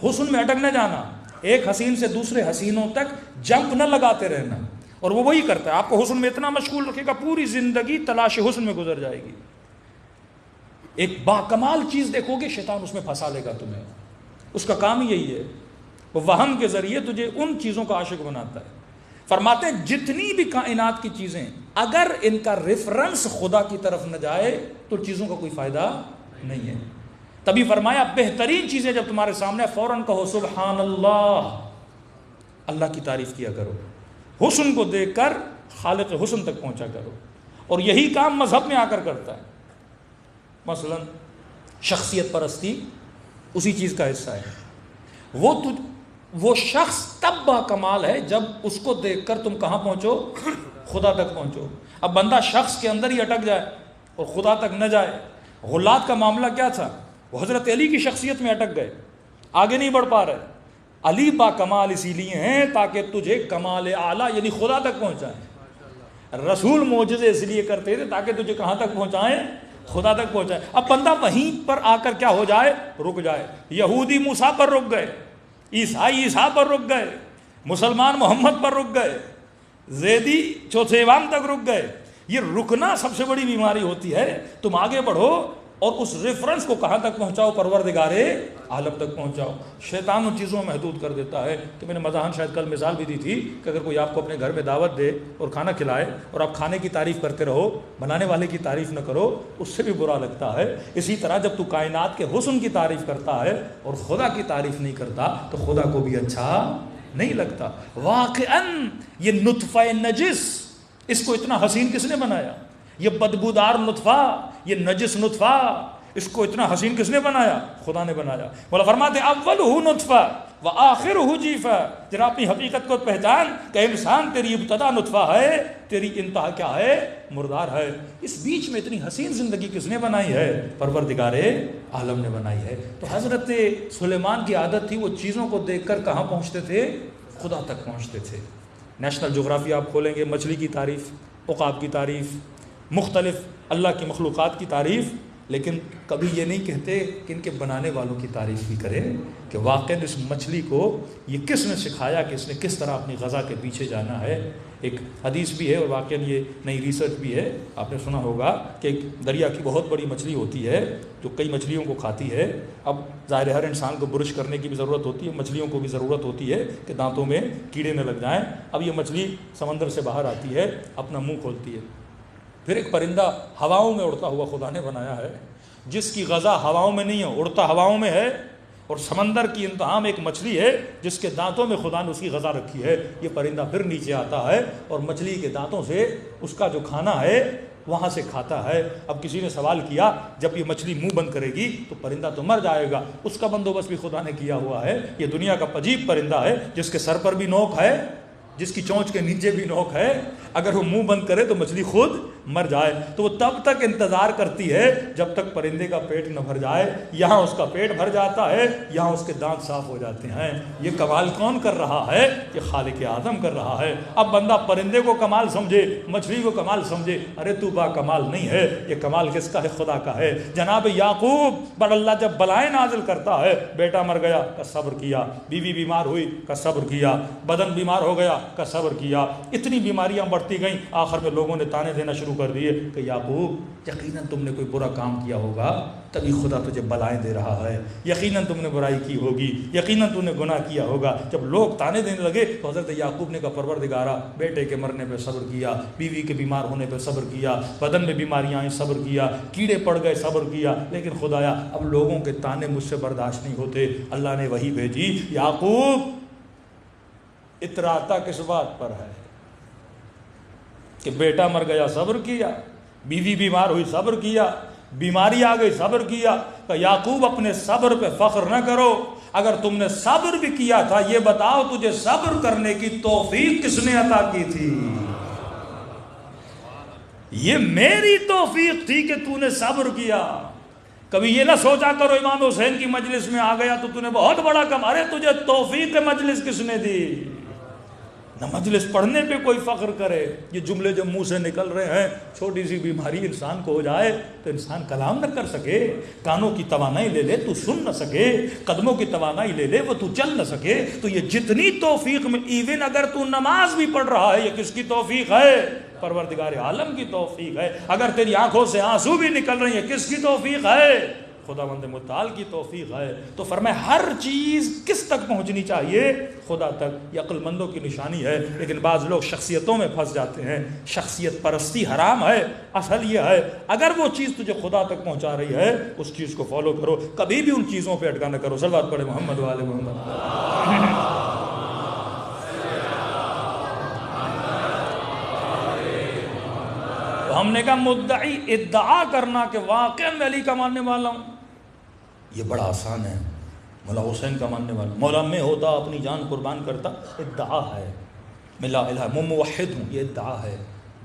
حسن میں اٹک نہ جانا. ایک حسین سے دوسرے حسینوں تک جمپ نہ لگاتے رہنا. اور وہ وہی کرتا ہے، آپ کو حسن میں اتنا مشغول رکھے گا پوری زندگی تلاش حسن میں گزر جائے گی. ایک باکمال چیز دیکھو گے شیطان اس میں پھنسا لے گا تمہیں. اس کا کام ہی یہی ہے، وہ وہم کے ذریعے تجھے ان چیزوں کا عاشق بناتا ہے. فرماتے ہیں جتنی بھی کائنات کی چیزیں اگر ان کا ریفرنس خدا کی طرف نہ جائے تو چیزوں کا کوئی فائدہ نہیں ہے. تبھی فرمایا بہترین چیزیں جب تمہارے سامنے فوراً کہو سبحان اللہ، اللہ کی تعریف کیا کرو، حسن کو دیکھ کر خالق حسن تک پہنچا کرو. اور یہی کام مذہب میں آ کر کرتا ہے. مثلا شخصیت پرستی اسی چیز کا حصہ ہے. وہ شخص تب با کمال ہے جب اس کو دیکھ کر تم کہاں پہنچو؟ خدا تک پہنچو. اب بندہ شخص کے اندر ہی اٹک جائے اور خدا تک نہ جائے. غلات کا معاملہ کیا تھا؟ وہ حضرت علی کی شخصیت میں اٹک گئے، آگے نہیں بڑھ پا رہے. علی با کمال اسی لیے ہیں تاکہ تجھے کمال اعلیٰ یعنی خدا تک پہنچائیں. رسول معجزے اس لیے کرتے تھے تاکہ تجھے کہاں تک پہنچائیں؟ خدا تک پہنچائیں. اب بندہ وہیں پر آ کر کیا ہو جائے؟ رک جائے. یہودی موسیٰ پر رک گئے، عیسائی عیسیٰ پر رک گئے، مسلمان محمد پر رک گئے، زیدی چوتھے امام تک رک گئے. یہ رکنا سب سے بڑی بیماری ہوتی ہے. تم آگے بڑھو اور اس ریفرنس کو کہاں تک پہنچاؤ؟ پروردگار عالم تک پہنچاؤ. شیطان ان چیزوں میں محدود کر دیتا ہے. تو میں نے مزاحن شاید کل مثال بھی دی تھی کہ اگر کوئی آپ کو اپنے گھر میں دعوت دے اور کھانا کھلائے اور آپ کھانے کی تعریف کرتے رہو، بنانے والے کی تعریف نہ کرو، اس سے بھی برا لگتا ہے. اسی طرح جب تو کائنات کے حسن کی تعریف کرتا ہے اور خدا کی تعریف نہیں کرتا تو خدا کو بھی اچھا نہیں لگتا. واقعاً یہ نطفہ نجس، اس کو اتنا حسین کس نے بنایا؟ یہ بدبودار نطفہ، یہ نجس نطفہ، اس کو اتنا حسین کس نے بنایا؟ خدا نے بنایا. مولا فرماتے اولہ نطفہ وآخرہ جیفہ. تیرا اپنی حقیقت کو پہچان کہ انسان تیری ابتدا نطفہ ہے، تیری انتہا کیا ہے؟ مردار ہے. اس بیچ میں اتنی حسین زندگی کس نے بنائی ہے؟ پروردگار عالم نے بنائی ہے. تو حضرت سلیمان کی عادت تھی وہ چیزوں کو دیکھ کر کہاں پہنچتے تھے؟ خدا تک پہنچتے تھے. نیشنل جغرافی آپ کھولیں گے، مچھلی کی تعریف، عقاب کی تعریف، مختلف اللہ کی مخلوقات کی تعریف، لیکن کبھی یہ نہیں کہتے کہ ان کے بنانے والوں کی تعریف بھی کرے کہ واقعاً اس مچھلی کو یہ کس نے سکھایا کہ اس نے کس طرح اپنی غذا کے پیچھے جانا ہے. ایک حدیث بھی ہے اور واقعاً یہ نئی ریسرچ بھی ہے. آپ نے سنا ہوگا کہ ایک دریا کی بہت بڑی مچھلی ہوتی ہے جو کئی مچھلیوں کو کھاتی ہے. اب ظاہر ہر انسان کو برش کرنے کی بھی ضرورت ہوتی ہے، مچھلیوں کو بھی ضرورت ہوتی ہے کہ دانتوں میں کیڑے نہ لگ جائیں. اب یہ مچھلی سمندر سے باہر آتی ہے، اپنا منہ کھولتی ہے. پھر ایک پرندہ ہواؤں میں اڑتا ہوا خدا نے بنایا ہے، جس کی غذا ہواؤں میں نہیں ہے، اڑتا ہواؤں میں ہے. اور سمندر کی انتہا میں ایک مچھلی ہے جس کے دانتوں میں خدا نے اس کی غذا رکھی ہے. یہ پرندہ پھر نیچے آتا ہے اور مچھلی کے دانتوں سے اس کا جو کھانا ہے وہاں سے کھاتا ہے. اب کسی نے سوال کیا جب یہ مچھلی منہ بند کرے گی تو پرندہ تو مر جائے گا، اس کا بندوبست بھی خدا نے کیا ہوا ہے. یہ دنیا کا عجیب پرندہ ہے جس کے سر پر بھی نوک ہے جس کی چونچ کے نیچے بھی نوک ہے، اگر وہ منہ بند کرے تو مچھلی خود مر جائے، تو وہ تب تک انتظار کرتی ہے جب تک پرندے کا پیٹ نہ بھر جائے۔ یہاں اس کا پیٹ بھر جاتا ہے، یہاں اس کے دانت صاف ہو جاتے ہیں۔ یہ کمال کون کر رہا ہے؟ یہ خالق اعظم کر رہا ہے۔ اب بندہ پرندے کو کمال سمجھے، مچھلی کو کمال سمجھے، ارے تو با کمال نہیں ہے، یہ کمال کس کا ہے؟ خدا کا ہے۔ جناب یعقوب پر اللہ جب بلائیں نازل کرتا ہے، بیٹا مر گیا کا صبر کیا، بیوی بیمار ہوئی کا صبر کیا، بدن بیمار ہو گیا کا صبر کیا، اتنی بیماریاں بڑھتی گئیں، آخر میں لوگوں نے تانے دینا شروع کر دیے کہ یعقوب یقیناً تم نے کوئی برا کام کیا ہوگا تبھی خدا تجھے بلائیں دے رہا ہے، یقیناً تم نے برائی کی ہوگی، یقیناً تم نے گناہ کیا ہوگا۔ جب لوگ تانے دینے لگے تو حضرت یعقوب نے کہا پروردگارا، بیٹے کے مرنے پہ صبر کیا، بیوی کے بیمار ہونے پہ صبر کیا، بدن میں بیماریاں آئیں صبر کیا، کیڑے پڑ گئے صبر کیا، لیکن خدایا اب لوگوں کے تانے مجھ سے برداشت نہیں ہوتے۔ اللہ نے وحی بھیجی، یعقوب اتراتا کس بات پر ہے کہ بیٹا مر گیا صبر کیا، بیوی بیمار ہوئی صبر کیا، بیماری آ گئی صبر کیا، کہ یعقوب اپنے صبر پہ فخر نہ کرو، اگر تم نے صبر بھی کیا تھا یہ بتاؤ تجھے صبر کرنے کی توفیق کس نے عطا کی تھی؟ یہ میری توفیق تھی کہ تو نے صبر کیا۔ کبھی یہ نہ سوچا کرو امام حسین کی مجلس میں آ گیا تو تو نے بہت بڑا کم، ارے تجھے توفیق مجلس کس نے دی؟ نہ مجلس پڑھنے پہ کوئی فخر کرے۔ یہ جملے جب منہ سے نکل رہے ہیں، چھوٹی سی بیماری انسان کو ہو جائے تو انسان کلام نہ کر سکے، کانوں کی توانائی لے لے تو سن نہ سکے، قدموں کی توانائی لے لے وہ تو چل نہ سکے، تو یہ جتنی توفیق میں ایون اگر تو نماز بھی پڑھ رہا ہے یہ کس کی توفیق ہے؟ پروردگار عالم کی توفیق ہے۔ اگر تیری آنکھوں سے آنسو بھی نکل رہے ہیں کس کی توفیق ہے؟ خداوند متعال کی توفیق ہے۔ تو فرمائے ہر چیز کس تک پہنچنی چاہیے؟ خدا تک۔ یہ عقل مندوں کی نشانی ہے، لیکن بعض لوگ شخصیتوں میں پھنس جاتے ہیں۔ شخصیت پرستی حرام ہے۔ اصل یہ ہے اگر وہ چیز تجھے خدا تک پہنچا رہی ہے اس چیز کو فالو کرو، کبھی بھی ان چیزوں پہ اٹکا نہ کرو۔ صلوات پڑھے محمد و آل محمد۔ ہم نے کہا مدعی ادعا کرنا کہ واقعا میں علی کا ماننے والا ہوں یہ بڑا آسان ہے، مولا حسین کا ماننے والا، مولا میں ہوتا اپنی جان قربان کرتا، ادعا ہے، میں لا الہ میں موحد ہوں، یہ ادعا ہے،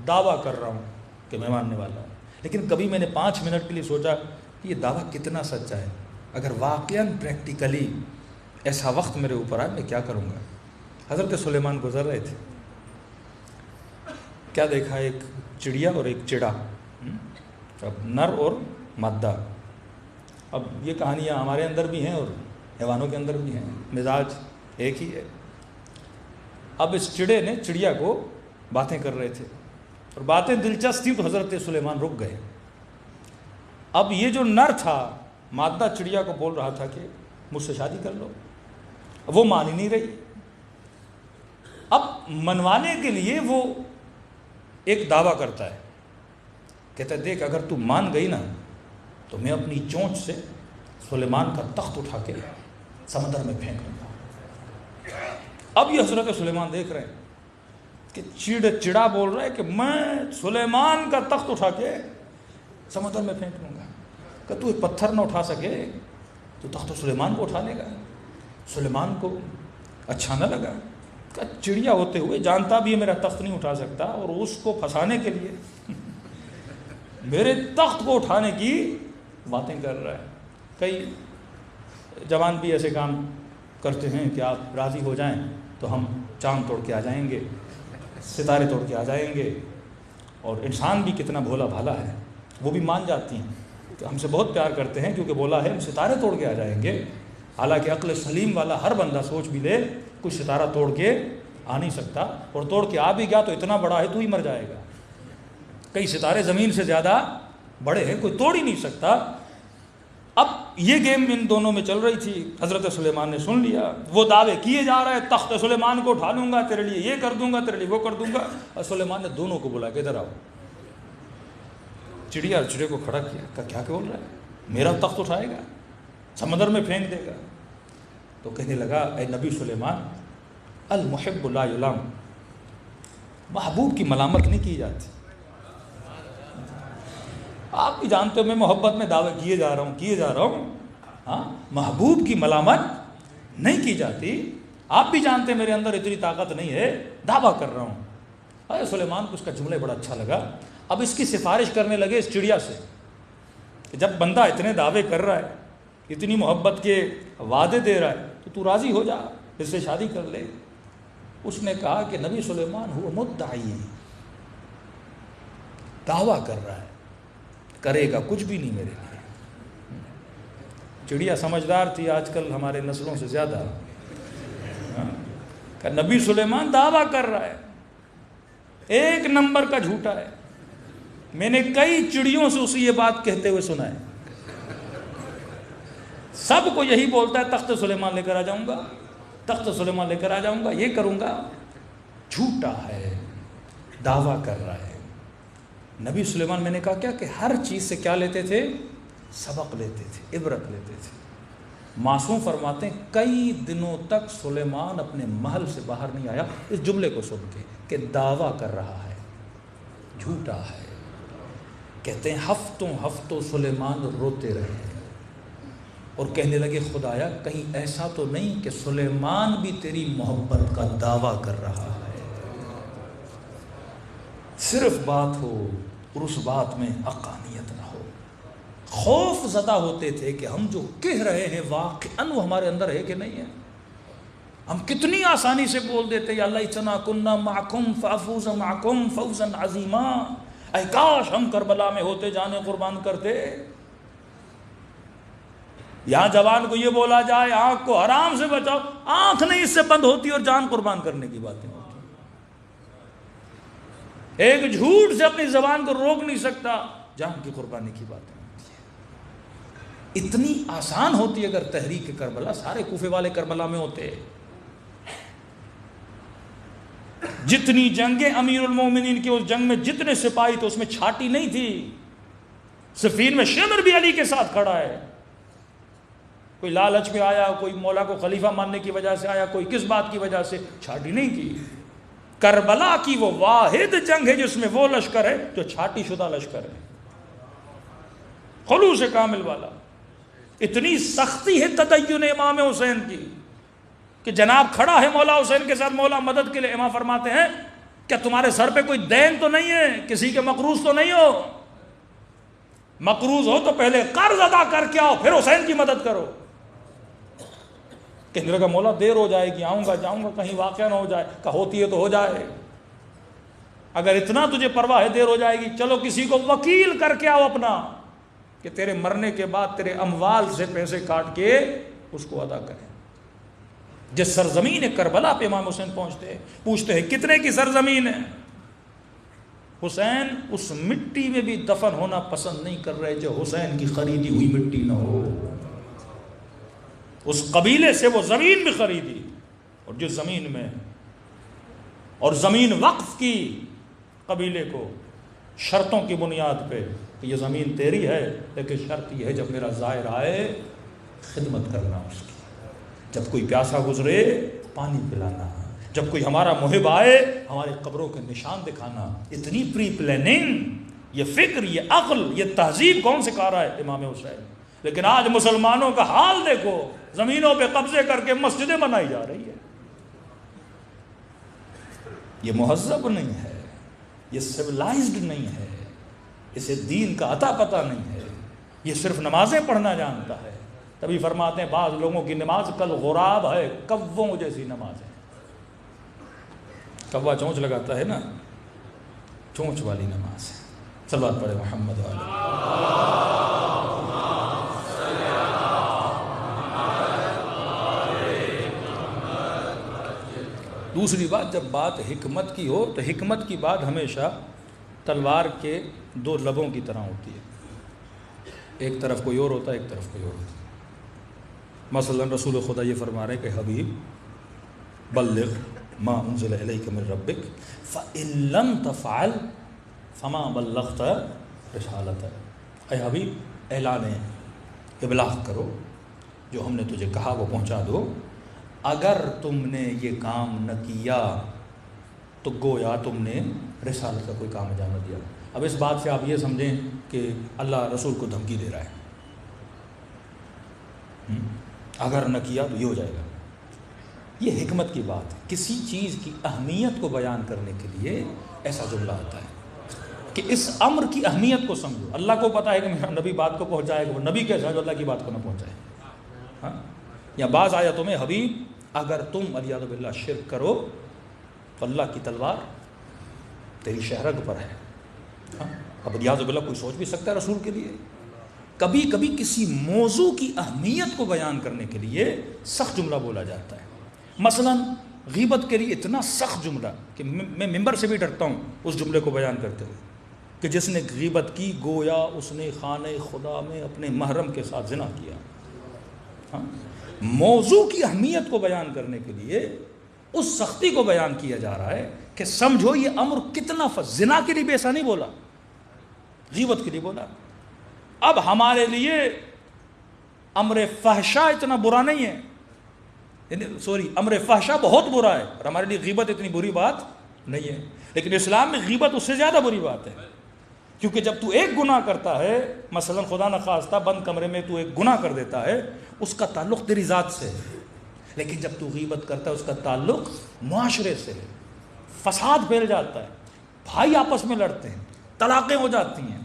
دعویٰ کر رہا ہوں کہ میں ماننے والا ہوں۔ لیکن کبھی میں نے 5 منٹ کے لیے سوچا کہ یہ دعویٰ کتنا سچا ہے، اگر واقعا پریکٹیکلی ایسا وقت میرے اوپر آئے میں کیا کروں گا؟ حضرت سلیمان گزر رہے تھے، کیا دیکھا؟ ایک چڑیا اور ایک چڑا، اب نر اور مادہ۔ اب یہ کہانیاں ہمارے اندر بھی ہیں اور حیوانوں کے اندر بھی ہیں، مزاج ایک ہی ہے۔ اب اس چڑے نے چڑیا کو باتیں کر رہے تھے اور باتیں دلچسپ تھیں تو حضرت سلیمان رک گئے۔ اب یہ جو نر تھا مادہ چڑیا کو بول رہا تھا کہ مجھ سے شادی کر لو، وہ مان ہی نہیں رہی۔ اب منوانے کے لیے وہ ایک دعویٰ کرتا ہے، کہتا ہے دیکھ اگر تو مان گئی نا تو میں اپنی چونچ سے سلیمان کا تخت اٹھا کے سمندر میں پھینک دوں گا۔ اب یہ حضرت سلیمان دیکھ رہے ہیں کہ چڑا بول رہا ہے کہ میں سلیمان کا تخت اٹھا کے سمندر میں پھینک دوں گا، کہ تو پتھر نہ اٹھا سکے تو تخت سلیمان کو اٹھا لے گا۔ سلیمان کو اچھا نہ لگا، کہ چڑیا ہوتے ہوئے جانتا بھی ہے میرا تخت نہیں اٹھا سکتا، اور اس کو پھنسانے کے لیے میرے تخت کو اٹھانے کی باتیں کر رہا ہے۔ کئی جوان بھی ایسے کام کرتے ہیں کہ آپ راضی ہو جائیں تو ہم چاند توڑ کے آ جائیں گے، ستارے توڑ کے آ جائیں گے، اور انسان بھی کتنا بھولا بھالا ہے، وہ بھی مان جاتی ہیں کہ ہم سے بہت پیار کرتے ہیں کیونکہ بولا ہے ہم ستارے توڑ کے آ جائیں گے۔ حالانکہ عقل سلیم والا ہر بندہ سوچ بھی لے کچھ ستارہ توڑ کے آ نہیں سکتا، اور توڑ کے آ بھی گیا تو اتنا بڑا ہے تو ہی مر جائے گا۔ کئی ستارے زمین سے زیادہ بڑے ہیں، کوئی توڑ ہی نہیں سکتا۔ اب یہ گیم ان دونوں میں چل رہی تھی، حضرت سلیمان نے سن لیا، وہ دعوے کیے جا رہے ہیں تخت سلیمان کو اٹھا لوں گا، تیرے لیے یہ کر دوں گا، تیرے لیے وہ کر دوں گا، اور سلیمان نے دونوں کو بلا کے ادھر آؤ۔ چڑیا اور چڑے کو کھڑا کیا، کہا کیا بول رہا ہے؟ میرا تخت اٹھائے گا، سمندر میں پھینک دے گا؟ تو کہنے لگا اے نبی سلیمان، المحب لا یلام، محبوب کی ملامت نہیں کی جاتی۔ آپ بھی جانتے ہو میں محبت میں دعوے کیے جا رہا ہوں ہاں، محبوب کی ملامت نہیں کی جاتی۔ آپ بھی جانتے ہیں میرے اندر اتنی طاقت نہیں ہے، دعویٰ کر رہا ہوں۔ حضرت سلیمان کو اس کا جملہ بڑا اچھا لگا۔ اب اس کی سفارش کرنے لگے اس چڑیا سے کہ جب بندہ اتنے دعوے کر رہا ہے، اتنی محبت کے وعدے دے رہا ہے، تو تو راضی ہو جا، اس سے شادی کر لے۔ اس نے کہا کہ نبی سلیمان ہوا مدعی، دعویٰ کر رہا ہے، کرے گا کچھ بھی نہیں میرے لیے۔ چڑیا سمجھدار تھی آج کل ہمارے نسلوں سے زیادہ، کہ نبی سلیمان دعویٰ کر رہا ہے، ایک نمبر کا جھوٹا ہے، میں نے کئی چڑیوں سے اسے یہ بات کہتے ہوئے سنا ہے، سب کو یہی بولتا ہے تخت سلیمان لے کر آ جاؤں گا، تخت سلیمان لے کر آ جاؤں گا، یہ کروں گا۔ جھوٹا ہے، دعویٰ کر رہا ہے۔ نبی سلیمان، میں نے کہا کیا کہ ہر چیز سے کیا لیتے تھے؟ سبق لیتے تھے، عبرت لیتے تھے۔ معصوم فرماتے ہیں کئی دنوں تک سلیمان اپنے محل سے باہر نہیں آیا اس جملے کو سن کے کہ دعویٰ کر رہا ہے، جھوٹا ہے۔ کہتے ہیں ہفتوں سلیمان روتے رہے اور کہنے لگے خدایا کہیں ایسا تو نہیں کہ سلیمان بھی تیری محبت کا دعویٰ کر رہا ہے۔ صرف بات ہو اور اس بات میں حقانیت نہ ہو۔ خوف زدہ ہوتے تھے کہ ہم جو کہہ رہے ہیں واقعاً وہ ہمارے اندر ہے کہ نہیں ہے۔ ہم کتنی آسانی سے بول دیتے یا اللہ اتنا کننا معکم فافوز معکم فوزا عظیما، اے کاش ہم کربلا میں ہوتے، جانے قربان کرتے۔ یہاں جوان کو یہ بولا جائے آنکھ کو حرام سے بچاؤ، آنکھ نہیں اس سے بند ہوتی اور جان قربان کرنے کی باتیں ہوتی۔ ایک جھوٹ سے اپنی زبان کو روک نہیں سکتا، جان کی قربانی کی باتیں ہوتی ہے۔ اتنی آسان ہوتی اگر تحریک کربلا سارے کوفے والے کربلا میں ہوتے۔ جتنی جنگیں امیر المومنین کی اس جنگ میں جتنے سپاہی تھے اس میں چھاٹی نہیں تھی۔ صفین میں شمر بھی علی کے ساتھ کھڑا ہے، کوئی لالچ میں آیا، کوئی مولا کو خلیفہ ماننے کی وجہ سے آیا، کوئی کس بات کی وجہ سے، چھاٹی نہیں کی۔ کربلا کی وہ واحد جنگ ہے جس میں وہ لشکر ہے جو چھاٹی شدہ لشکر ہے، خلوص کامل والا۔ اتنی سختی ہے تدین امام حسین کی کہ جناب کھڑا ہے مولا حسین کے ساتھ، مولا مدد کے لیے، امام فرماتے ہیں کیا تمہارے سر پہ کوئی دین تو نہیں ہے، کسی کے مقروض تو نہیں ہو؟ مقروض ہو تو پہلے قرض ادا کر کے آؤ، پھر حسین کی مدد کرو۔ کہنے لگا مولا دیر ہو جائے گی، آؤں گا جاؤں گا، کہیں واقعہ نہ ہو جائے۔ کہ ہوتی ہے تو ہو جائے، اگر اتنا تجھے پرواہ ہے دیر ہو جائے گی، چلو کسی کو وکیل کر کے آؤ اپنا، کہ تیرے مرنے کے بعد تیرے اموال سے پیسے کاٹ کے اس کو ادا کریں۔ جس سرزمین کربلا پہ امام حسین پہنچتے ہیں، پوچھتے ہیں کتنے کی سرزمین ہے؟ حسین اس مٹی میں بھی دفن ہونا پسند نہیں کر رہے جو حسین کی خریدی ہوئی مٹی نہ ہو۔ اس قبیلے سے وہ زمین بھی خریدی، اور جس زمین میں، اور زمین وقف کی قبیلے کو شرطوں کی بنیاد پہ کہ یہ زمین تیری ہے، لیکن شرط یہ ہے جب میرا زائر آئے خدمت کرنا اس کی، جب کوئی پیاسا گزرے پانی پلانا، جب کوئی ہمارا محب آئے ہماری قبروں کے نشان دکھانا۔ اتنی پری پلاننگ، یہ فکر، یہ عقل، یہ تہذیب کون سکھا رہا ہے؟ امام حسین۔ لیکن آج مسلمانوں کا حال دیکھو، زمینوں پہ قبضے کر کے مسجدیں بنائی جا رہی ہے۔ یہ مہذب نہیں ہے، یہ سویلائزڈ نہیں ہے، اسے دین کا عطا پتہ نہیں ہے، یہ صرف نمازیں پڑھنا جانتا ہے۔ تبھی فرماتے ہیں بعض لوگوں کی نماز کل غراب ہے، کووں جیسی نماز ہے۔ کوا چونچ لگاتا ہے نا، چونچ والی نماز ہے۔ صلوات پڑھے محمد علیہ۔ دوسری بات، جب بات حکمت کی ہو تو حکمت کی بات ہمیشہ تلوار کے دو لبوں کی طرح ہوتی ہے، ایک طرف کوئی اور ہوتا ہے، ایک طرف کوئی اور ہوتا ہے۔ مثلا رسول خدا یہ فرما رہے ہیں کہ حبیب بلغ ما انزل الیک من ربک فإن لم تفعل فما بلغت رسالته۔ اے حبیب اعلان ابلاغ کرو، جو ہم نے تجھے کہا وہ پہنچا دو، اگر تم نے یہ کام نہ کیا تو گویا تم نے رسالت کا کوئی کام انجام نہ دیا۔ اب اس بات سے آپ یہ سمجھیں کہ اللہ رسول کو دھمکی دے رہا ہے، اگر نہ کیا تو یہ ہو جائے گا۔ یہ حکمت کی بات ہے، کسی چیز کی اہمیت کو بیان کرنے کے لیے ایسا جملہ ہوتا ہے کہ اس امر کی اہمیت کو سمجھو۔ اللہ کو پتا ہے کہ میرا نبی بات کو پہنچائے گا، وہ نبی کیسا ہے جو اللہ کی بات کو نہ پہنچائے؟ ہاں، یا بعض آیاتوں میں حبیب اگر تم علیہ باللہ شرک کرو تو اللہ کی تلوار تیری شہرگ پر ہے۔ ہاں، اب علیہ باللہ کوئی سوچ بھی سکتا ہے رسول کے لیے؟ کبھی کبھی کسی موضوع کی اہمیت کو بیان کرنے کے لیے سخت جملہ بولا جاتا ہے۔ مثلا غیبت کے لیے اتنا سخت جملہ کہ میں ممبر سے بھی ڈرتا ہوں اس جملے کو بیان کرتے ہوئے کہ جس نے غیبت کی گویا اس نے خانہ خدا میں اپنے محرم کے ساتھ زنا کیا۔ ہاں، موضوع کی اہمیت کو بیان کرنے کے لیے اس سختی کو بیان کیا جا رہا ہے کہ سمجھو یہ امر کتنا زنا کے لیے بھی ایسا نہیں بولا، غیبت کے لیے بولا۔ اب ہمارے لیے امر فحشا اتنا برا نہیں ہے، امر فحشا بہت برا ہے، اور ہمارے لیے غیبت اتنی بری بات نہیں ہے، لیکن اسلام میں غیبت اس سے زیادہ بری بات ہے، کیونکہ جب تو ایک گناہ کرتا ہے، مثلا خدا نخواستہ بند کمرے میں تو ایک گناہ کر دیتا ہے، اس کا تعلق تیری ذات سے ہے، لیکن جب تو غیبت کرتا ہے اس کا تعلق معاشرے سے ہے، فساد پھیل جاتا ہے، بھائی آپس میں لڑتے ہیں، طلاقیں ہو جاتی ہیں،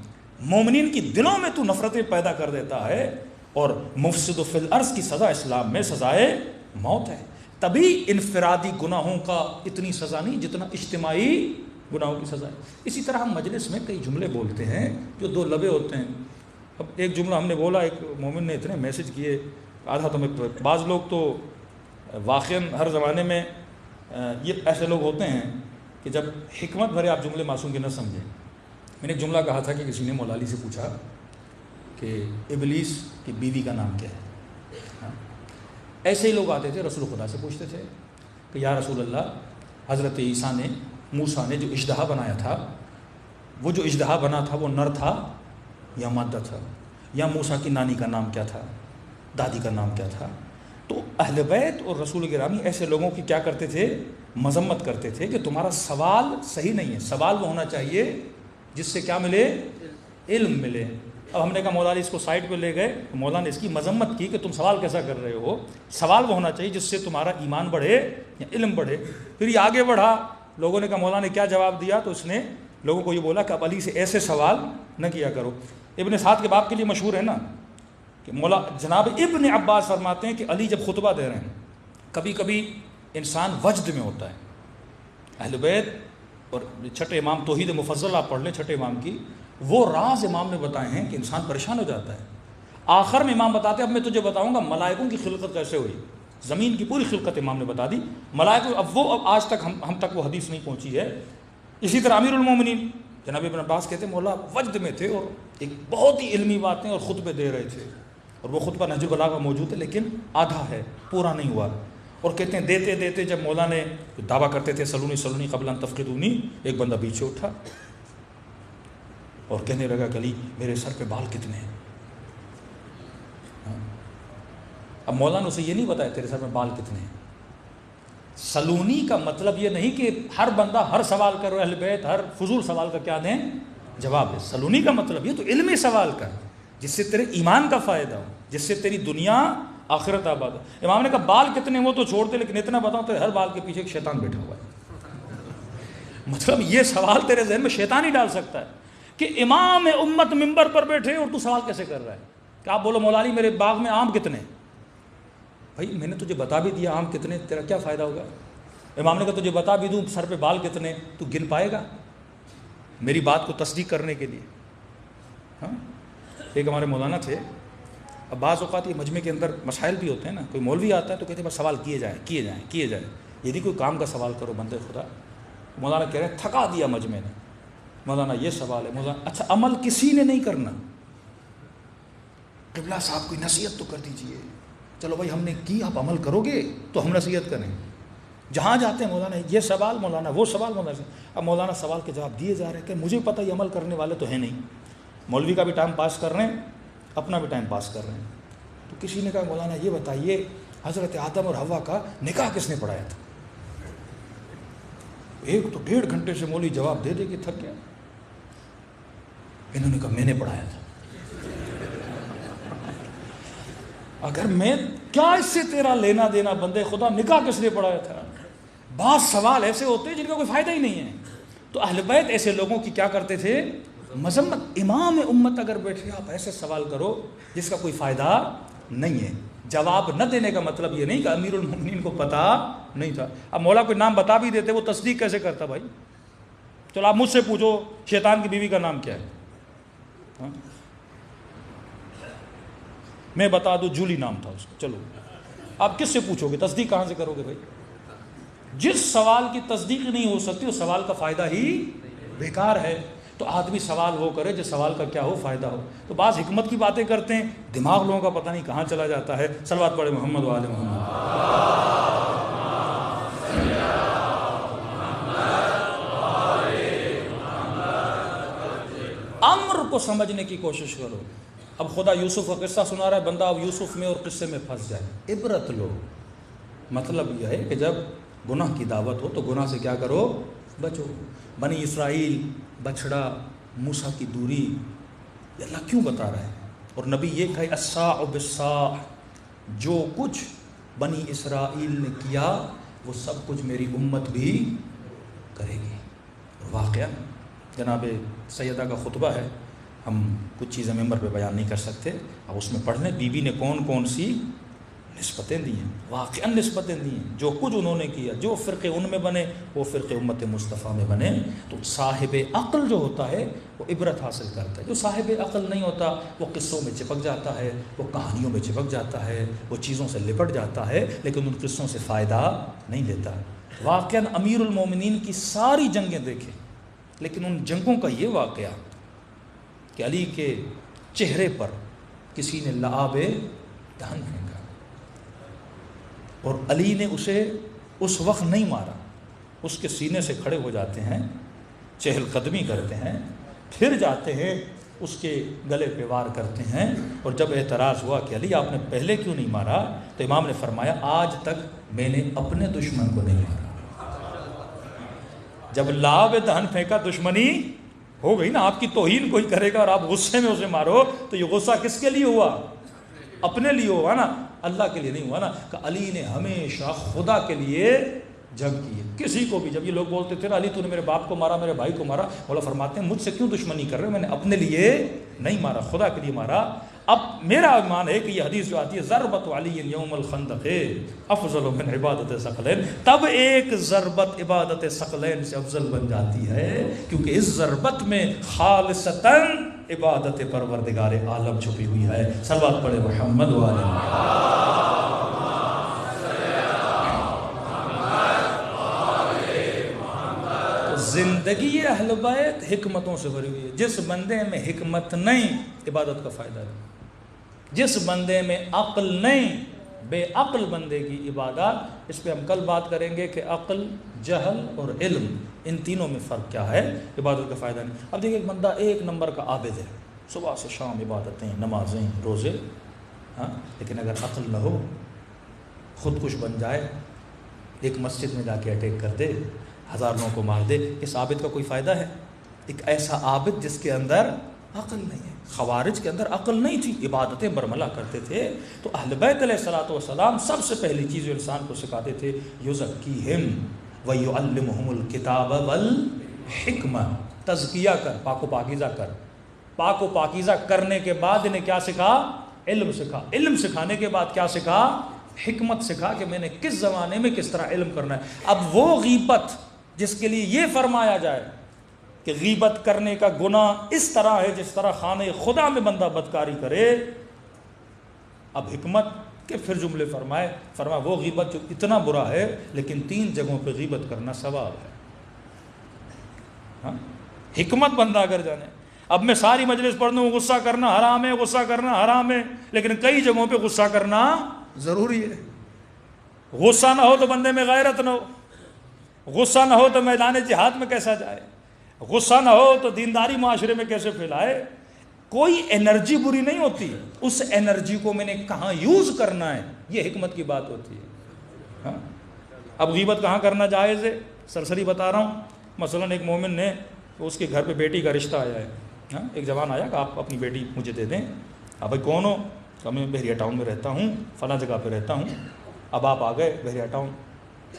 مومنین کی دلوں میں تو نفرتیں پیدا کر دیتا ہے، اور مفسد فی الارض کی سزا اسلام میں سزائے موت ہے۔ تبھی انفرادی گناہوں کا اتنی سزا نہیں جتنا اجتماعی گناہوں کی سزا ہے۔ اسی طرح ہم مجلس میں کئی جملے بولتے ہیں جو دو لبے ہوتے ہیں۔ اب ایک جملہ ہم نے بولا، ایک مومن نے اتنے میسج کیے، آدھا تو میں، بعض لوگ تو واقعاً ہر زمانے میں یہ ایسے لوگ ہوتے ہیں کہ جب حکمت بھرے آپ جملے معصوم کے نہ سمجھیں۔ میں نے ایک جملہ کہا تھا کہ کسی نے مولا علی سے پوچھا کہ ابلیس کی بیوی کا نام کیا ہے؟ ایسے ہی لوگ آتے تھے رسول خدا سے پوچھتے تھے کہ یا رسول اللہ، حضرت عیسیٰ نے، موسیٰ نے جو اژدہا بنایا تھا، وہ جو اژدہا بنا تھا وہ نر تھا یا مادہ تھا؟ یا موسیٰ کی نانی کا نام کیا تھا، دادی کا نام کیا تھا؟ تو اہل بیت اور رسول گرامی ایسے لوگوں کی کیا کرتے تھے؟ مذمت کرتے تھے کہ تمہارا سوال صحیح نہیں ہے، سوال وہ ہونا چاہیے جس سے کیا ملے؟ علم ملے۔ اب ہم نے کہا مولا علی اس کو سائڈ پہ لے گئے، مولا نے اس کی مذمت کی کہ تم سوال کیسا کر رہے ہو، سوال وہ ہونا چاہیے جس سے تمہارا ایمان بڑھے یا علم بڑھے۔ پھر یہ آگے بڑھا، لوگوں نے کہا مولا نے کیا جواب دیا، تو اس نے لوگوں کو یہ بولا کہ اب علی سے ایسے سوال نہ کیا کرو۔ ابن سعد کے باپ کے لیے مشہور ہے نا کہ مولا جناب ابن عباس فرماتے ہیں کہ علی جب خطبہ دے رہے ہیں، کبھی کبھی انسان وجد میں ہوتا ہے۔ اہل بیت اور چھٹے امام توحید مفضل آپ پڑھ لیں چھٹے امام کی، وہ راز امام نے بتائے ہیں کہ انسان پریشان ہو جاتا ہے۔ آخر میں امام بتاتے ہیں اب میں تجھے بتاؤں گا ملائکوں کی خلقت کیسے ہوئی، زمین کی پوری خلقت امام نے بتا دی، ملائکوں اب آج تک ہم تک وہ حدیث نہیں پہنچی ہے۔ اسی طرح امیر المومنین جناب ابن عباس کہتے ہیں مولا وجد میں تھے اور ایک بہت ہی علمی باتیں اور خطبے دے رہے تھے، اور وہ خطبہ نہج البلاغہ موجود ہے لیکن آدھا ہے، پورا نہیں ہوا، اور کہتے ہیں دیتے دیتے جب مولا نے دعویٰ کرتے تھے سلونی سلونی قبل ان تفقدونی، ایک بندہ بیچ سے اٹھا اور کہنے لگا کہ علی میرے سر پہ بال کتنے ہیں؟ اب مولا نے اسے یہ نہیں بتایا تیرے سر میں بال کتنے ہیں۔ سلونی کا مطلب یہ نہیں کہ ہر بندہ ہر سوال کرو، اہل بیت ہر فضول سوال کا کیا دیں جواب ہے۔ سلونی کا مطلب یہ تو علمی سوال کر جس سے تیرے ایمان کا فائدہ ہو، جس سے تیری دنیا آخرت آباد ہو۔ امام نے کہا بال کتنے وہ تو چھوڑتے، لیکن اتنا بتاؤ تو ہر بال کے پیچھے ایک شیطان بیٹھا ہوا ہے۔ مطلب یہ سوال تیرے ذہن میں شیطان ہی ڈال سکتا ہے کہ امام امت منبر پر بیٹھے اور تو سوال کیسے کر رہا ہے کہ آپ بولو مولا علی میرے باغ میں آم کتنے؟ بھائی میں نے تجھے بتا بھی دیا آم کتنے، تیرا کیا فائدہ ہوگا؟ امام نے کہا تجھے بتا بھی دوں سر پہ بال کتنے، تو گن پائے گا میری بات کو تصدیق کرنے کے لیے؟ ہاں، ایک ہمارے مولانا تھے، اب بعض اوقات یہ مجمع کے اندر مسائل بھی ہوتے ہیں نا، کوئی مولوی آتا ہے تو کہتے ہیں بس سوال کیے جائیں کیے جائیں کیے جائیں، یدی کوئی کام کا سوال کرو بندے خدا۔ مولانا کہہ رہے ہیں تھکا دیا مجمع نے، مولانا یہ سوال ہے، مولانا اچھا عمل کسی نے نہیں کرنا، قبلہ صاحب کوئی نصیحت تو کر دیجئے، چلو بھائی ہم نے کی، آپ عمل کرو گے تو ہم نصیحت کریں۔ جہاں جاتے ہیں مولانا یہ سوال، مولانا وہ سوال، مولانا اب مولانا سوال کے جواب دیے جا رہے ہیں کہ مجھے پتہ یہ عمل کرنے والے تو ہیں نہیں، مولوی کا بھی ٹائم پاس کر رہے ہیں، اپنا بھی ٹائم پاس کر رہے ہیں۔ تو کسی نے کہا مولانا یہ بتائیے حضرت آدم اور حوا کا نکاح کس نے پڑھایا تھا؟ ایک تو 1.5 گھنٹے سے مولوی جواب دے دے کے تھک گیا، انہوں نے کہا میں نے پڑھایا تھا۔ اگر میں کیا اس سے تیرا لینا دینا بندے خدا، نکاح کس لیے پڑھایا تھا؟ بعض سوال ایسے ہوتے ہیں جن کا کوئی فائدہ ہی نہیں ہے. تو اہل بیت ایسے لوگوں کی کیا کرتے تھے؟ مذمت. امام امت اگر بیٹھے آپ ایسے سوال کرو جس کا کوئی فائدہ نہیں ہے. جواب نہ دینے کا مطلب یہ نہیں کہ امیر المومنین کو پتہ نہیں تھا. اب مولا کوئی نام بتا بھی دیتے وہ تصدیق کیسے کرتا بھائی؟ چلو آپ مجھ سے پوچھو شیطان کی بیوی کا نام کیا ہے؟ ہاں؟ میں بتا دوں جولی نام تھا اس کا. چلو آپ کس سے پوچھو گے؟ تصدیق کہاں سے کرو گے بھائی؟ جس سوال کی تصدیق نہیں ہو سکتی اس سوال کا فائدہ ہی بیکار ہے. تو آدمی سوال وہ کرے جس سوال کا کیا ہو فائدہ ہو. تو بعض حکمت کی باتیں کرتے ہیں، دماغ لوگوں کا پتہ نہیں کہاں چلا جاتا ہے. صلوات پڑھے محمد و آل محمد. امر کو سمجھنے کی کوشش کرو. اب خدا یوسف کا قصہ سنا رہا ہے، بندہ اب یوسف میں اور قصے میں پھنس جائے. عبرت لو. مطلب یہ ہے کہ جب گناہ کی دعوت ہو تو گناہ سے کیا کرو؟ بچو. بنی اسرائیل، بچھڑا، موسیٰ کی دوری، یہ اللہ کیوں بتا رہا ہے؟ اور نبی یہ کہے الساع بالساع، جو کچھ بنی اسرائیل نے کیا وہ سب کچھ میری امت بھی کرے گی. واقعہ جناب سیدہ کا خطبہ ہے، ہم کچھ چیزیں ممبر پہ بیان نہیں کر سکتے، اب اس میں پڑھ لیں بی بی نے کون کون سی نسبتیں دی ہیں، واقعا نسبتیں دی ہیں. جو کچھ انہوں نے کیا، جو فرقے ان میں بنے وہ فرقے امت مصطفیٰ میں بنے. تو صاحب عقل جو ہوتا ہے وہ عبرت حاصل کرتا ہے. جو صاحب عقل نہیں ہوتا وہ قصوں میں چپک جاتا ہے، وہ کہانیوں میں چپک جاتا ہے، وہ چیزوں سے لپٹ جاتا ہے لیکن ان قصوں سے فائدہ نہیں لیتا. واقعا امیر المومنین کی ساری جنگیں دیکھیں لیکن ان جنگوں کا یہ واقعہ کہ علی کے چہرے پر کسی نے لعاب دہن پھینکا اور علی نے اسے اس وقت نہیں مارا، اس کے سینے سے کھڑے ہو جاتے ہیں، چہل قدمی کرتے ہیں، پھر جاتے ہیں اس کے گلے پہ وار کرتے ہیں. اور جب اعتراض ہوا کہ علی آپ نے پہلے کیوں نہیں مارا تو امام نے فرمایا آج تک میں نے اپنے دشمن کو نہیں مارا. جب لعاب دہن پھینکا دشمنی ہو گئی نا. آپ کی توہین کوئی کرے گا اور آپ غصے میں اسے مارو تو یہ غصہ کس کے لیے ہوا؟ اپنے لیے ہوا نا، اللہ کے لیے نہیں ہوا نا. کہ علی نے ہمیشہ خدا کے لیے جنگ کی ہے. کسی کو بھی جب یہ لوگ بولتے تھے علی تو نے میرے باپ کو مارا، میرے بھائی کو مارا، مولا فرماتے ہیں مجھ سے کیوں دشمنی کر رہے ہو؟ میں نے اپنے لیے نہیں مارا، خدا کے لیے مارا. اب میرا ایمان ہے کہ یہ حدیث جو آتی ہے ضربت علی یوم الخندق افضل من عبادت ثقلین، تب ایک ضربت عبادت ثقلین سے افضل بن جاتی ہے کیونکہ اس ضربت میں خالصتاً عبادت پروردگار عالم چھپی ہوئی ہے. صلوات پڑھے محمد و آل محمد. زندگی اہل بیت حکمتوں سے بھری ہوئی ہے. جس بندے میں حکمت نہیں عبادت کا فائدہ نہیں. جس بندے میں عقل نہیں، بے عقل بندے کی عبادت. اس پہ ہم کل بات کریں گے کہ عقل، جہل اور علم ان تینوں میں فرق کیا ہے. عبادت کا فائدہ نہیں. اب دیکھیں ایک بندہ ایک نمبر کا عابد ہے، صبح سے شام عبادتیں، نمازیں، روزے، ہاں، لیکن اگر عقل نہ ہو، خود کش بن جائے، ایک مسجد میں جا کے اٹیک کر دے، 1000 لوگوں کو مار دے، اس عابد کا کوئی فائدہ ہے؟ ایک ایسا عابد جس کے اندر عقل نہیں ہے. خوارج کے اندر عقل نہیں تھی، عبادتیں برملا کرتے تھے. تو اہل بیت علیہ الصلوۃ والسلام سب سے پہلی چیز جو انسان کو سکھاتے تھے یزکیہم ویعلمہم الکتاب والحکمہ. تزکیہ کر، پاک و پاکیزہ کر. پاک و پاکیزہ کرنے کے بعد انہیں کیا سکھا؟ علم سکھا. علم سکھانے کے بعد کیا سکھا؟ حکمت سکھا کہ میں نے کس زمانے میں کس طرح علم کرنا ہے. اب وہ غیبت جس کے لیے یہ فرمایا جائے کہ غیبت کرنے کا گناہ اس طرح ہے جس طرح خانہ خدا میں بندہ بدکاری کرے. اب حکمت کے پھر جملے فرمایا وہ غیبت جو اتنا برا ہے لیکن 3 جگہوں پہ غیبت کرنا ثواب ہے. ہاں؟ حکمت بندہ اگر جانے. اب میں ساری مجلس پڑھ دوں غصہ کرنا حرام ہے، غصہ کرنا حرام ہے، لیکن کئی جگہوں پہ غصہ کرنا ضروری ہے. غصہ نہ ہو تو بندے میں غیرت نہ ہو. غصہ نہ ہو تو میدان جہاد میں کیسا جائے. غصہ نہ ہو تو دینداری معاشرے میں کیسے پھیلائے. کوئی انرجی بری نہیں ہوتی، اس انرجی کو میں نے کہاں یوز کرنا ہے یہ حکمت کی بات ہوتی ہے. ہاں؟ اب غیبت کہاں کرنا جائز ہے؟ سرسری بتا رہا ہوں. مثلا ایک مومن نے، اس کے گھر پہ بیٹی کا رشتہ آیا ہے. ہاں؟ ایک جوان آیا کہ آپ اپنی بیٹی مجھے دے دیں. اب بھائی کون ہو؟ کہ میں بحریہ ٹاؤن میں رہتا ہوں، فلاں جگہ پہ رہتا ہوں، اب آپ آ گئے بحریہ ٹاؤن،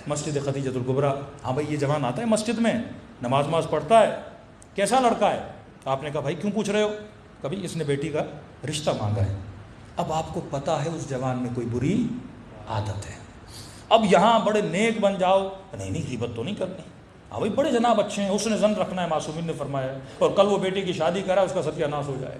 مسجد خدیجۃ الکبریٰ، ہاں بھائی یہ جوان آتا ہے مسجد میں، نماز پڑھتا ہے، کیسا لڑکا ہے؟ آپ نے کہا بھائی کیوں پوچھ رہے ہو؟ کبھی اس نے بیٹی کا رشتہ مانگا ہے۔ اب آپ کو پتہ ہے اس جوان میں کوئی بری عادت ہے، اب یہاں بڑے نیک بن جاؤ، نہیں غیبت تو نہیں کرنی، ہاں بھائی بڑے جناب اچھے ہیں، اس نے زن رکھنا ہے، معصومین نے فرمایا ہے، اور کل وہ بیٹی کی شادی کرا اس کا ستیہ ناش ہو جائے۔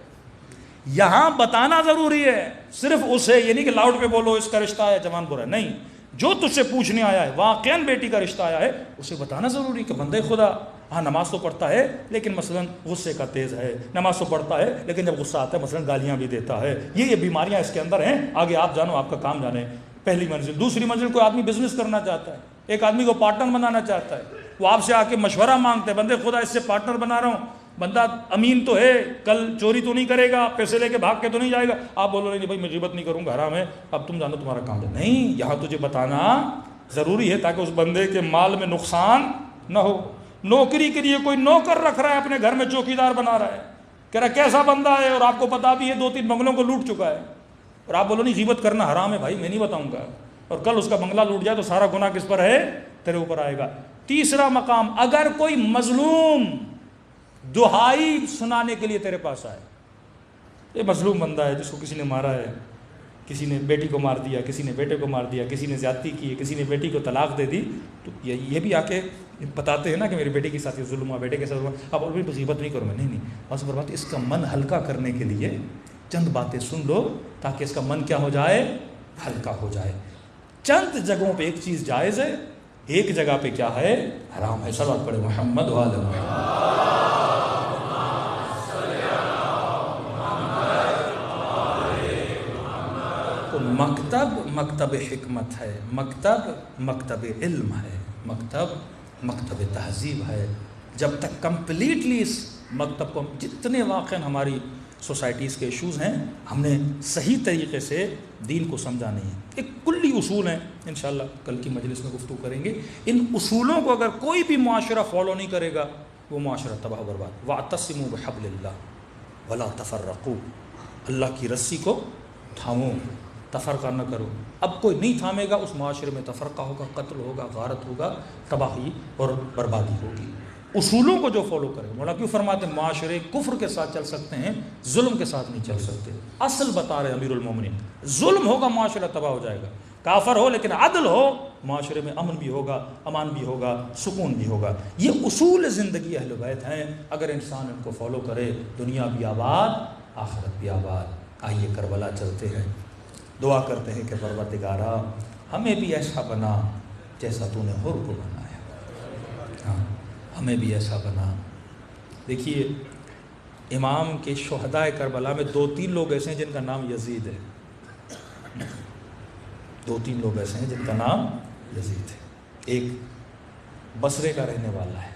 یہاں بتانا ضروری ہے، صرف اسے یہ نہیں کہ لاؤڈ پہ بولو اس کا رشتہ ہے جوان برا ہے، نہیں، جو تجھ سے پوچھنے آیا ہے واقعاً بیٹی کا رشتہ آیا ہے اسے بتانا ضروری کہ بندے خدا ہاں نماز تو پڑھتا ہے لیکن مثلاً غصے کا تیز ہے، نماز تو پڑھتا ہے لیکن جب غصہ آتا ہے مثلاً گالیاں بھی دیتا ہے، یہ بیماریاں اس کے اندر ہیں، آگے آپ جانو، آپ کا کام جانے۔ پہلی منزل۔ دوسری منزل، کوئی آدمی بزنس کرنا چاہتا ہے، ایک آدمی کو پارٹنر بنانا چاہتا ہے، وہ آپ سے آ کے مشورہ مانگتے ہیں، بندے خدا اس سے پارٹنر بنا رہا ہوں، بندہ امین تو ہے، کل چوری تو نہیں کرے گا، پیسے لے کے بھاگ کے تو نہیں جائے گا، آپ بولو نہیں بھائی میں غیبت نہیں کروں گا، حرام ہے، اب تم جانو تمہارا کام ہے۔ نہیں، یہاں تجھے بتانا ضروری ہے تاکہ اس بندے کے مال میں نقصان نہ ہو۔ نوکری کے لیے کوئی نوکر رکھ رہا ہے، اپنے گھر میں چوکیدار بنا رہا ہے، کہہ رہا کیسا بندہ ہے، اور آپ کو پتا بھی ہے 2-3 بنگلوں کو لوٹ چکا ہے، اور آپ بولو نہیں غیبت کرنا حرام ہے، بھائی میں نہیں بتاؤں گا، اور کل اس کا بنگلہ لوٹ جائے تو سارا گناہ کس پر ہے؟ تیرے اوپر آئے گا۔ تیسرا مقام، اگر کوئی مظلوم دہائی سنانے کے لیے تیرے پاس آئے، یہ مظلوم بندہ ہے جس کو کسی نے مارا ہے، کسی نے بیٹی کو مار دیا، کسی نے بیٹے کو مار دیا، کسی نے زیادتی کی ہے، کسی نے بیٹی کو طلاق دے دی، تو یہ بھی آ کے بتاتے ہیں نا کہ میری بیٹی کے ساتھ یہ ظلم ہوا، بیٹے کے ساتھ ہوا، اب اور بھی غیبت نہیں کروں میں، نہیں بس بات اس کا من ہلکا کرنے کے لیے چند باتیں سن لو تاکہ اس کا من کیا ہو جائے؟ ہلکا ہو جائے۔ چند جگہوں پہ ایک چیز جائز ہے، ایک جگہ پہ کیا ہے؟ حرام ہے۔ صلوات پڑھے محمد وعلی محمد۔ تو مکتب حکمت ہے، مکتب علم ہے، مکتب تہذیب ہے۔ جب تک کمپلیٹلی اس مکتب کو، جتنے واقعاً ہماری سوسائٹیز کے ایشوز ہیں، ہم نے صحیح طریقے سے دین کو سمجھا نہیں ہے۔ ایک کلی اصول ہیں، انشاءاللہ کل کی مجلس میں گفتگو کریں گے۔ ان اصولوں کو اگر کوئی بھی معاشرہ فالو نہیں کرے گا وہ معاشرہ تباہ و برباد۔ وَاعْتَصِمُوا بِحَبْلِ اللَّهِ وَلَا تَفَرَّقُوا، اللہ کی رسی کو تھامو، تفرقہ نہ کرو۔ اب کوئی نہیں تھامے گا، اس معاشرے میں تفرقہ ہوگا، قتل ہوگا، غارت ہوگا، تباہی اور بربادی ہوگی۔ اصولوں کو جو فالو کرے، مولا کیوں فرماتے ہیں معاشرے کفر کے ساتھ چل سکتے ہیں، ظلم کے ساتھ نہیں چل سکتے۔ اصل بتا رہے امیر المومنین، ظلم ہوگا معاشرہ تباہ ہو جائے گا، کافر ہو لیکن عدل ہو، معاشرے میں امن بھی ہوگا، امان بھی ہوگا، سکون بھی ہوگا۔ یہ اصول زندگی اہل بیت ہیں، اگر انسان ان کو فالو کرے دنیا بھی آباد آخرت بھی آباد۔ آئیے کربلا چلتے ہیں، دعا کرتے ہیں کہ پروردگارا ہمیں بھی ایسا بنا جیسا تو نے حر کو بنایا، ہاں ہمیں بھی ایسا بنا۔ دیکھیے امام کے شہدائے کربلا میں 2-3 لوگ ایسے ہیں جن کا نام یزید ہے، 2-3 لوگ ایسے ہیں جن کا نام یزید ہے۔ ایک بصرے کا رہنے والا ہے،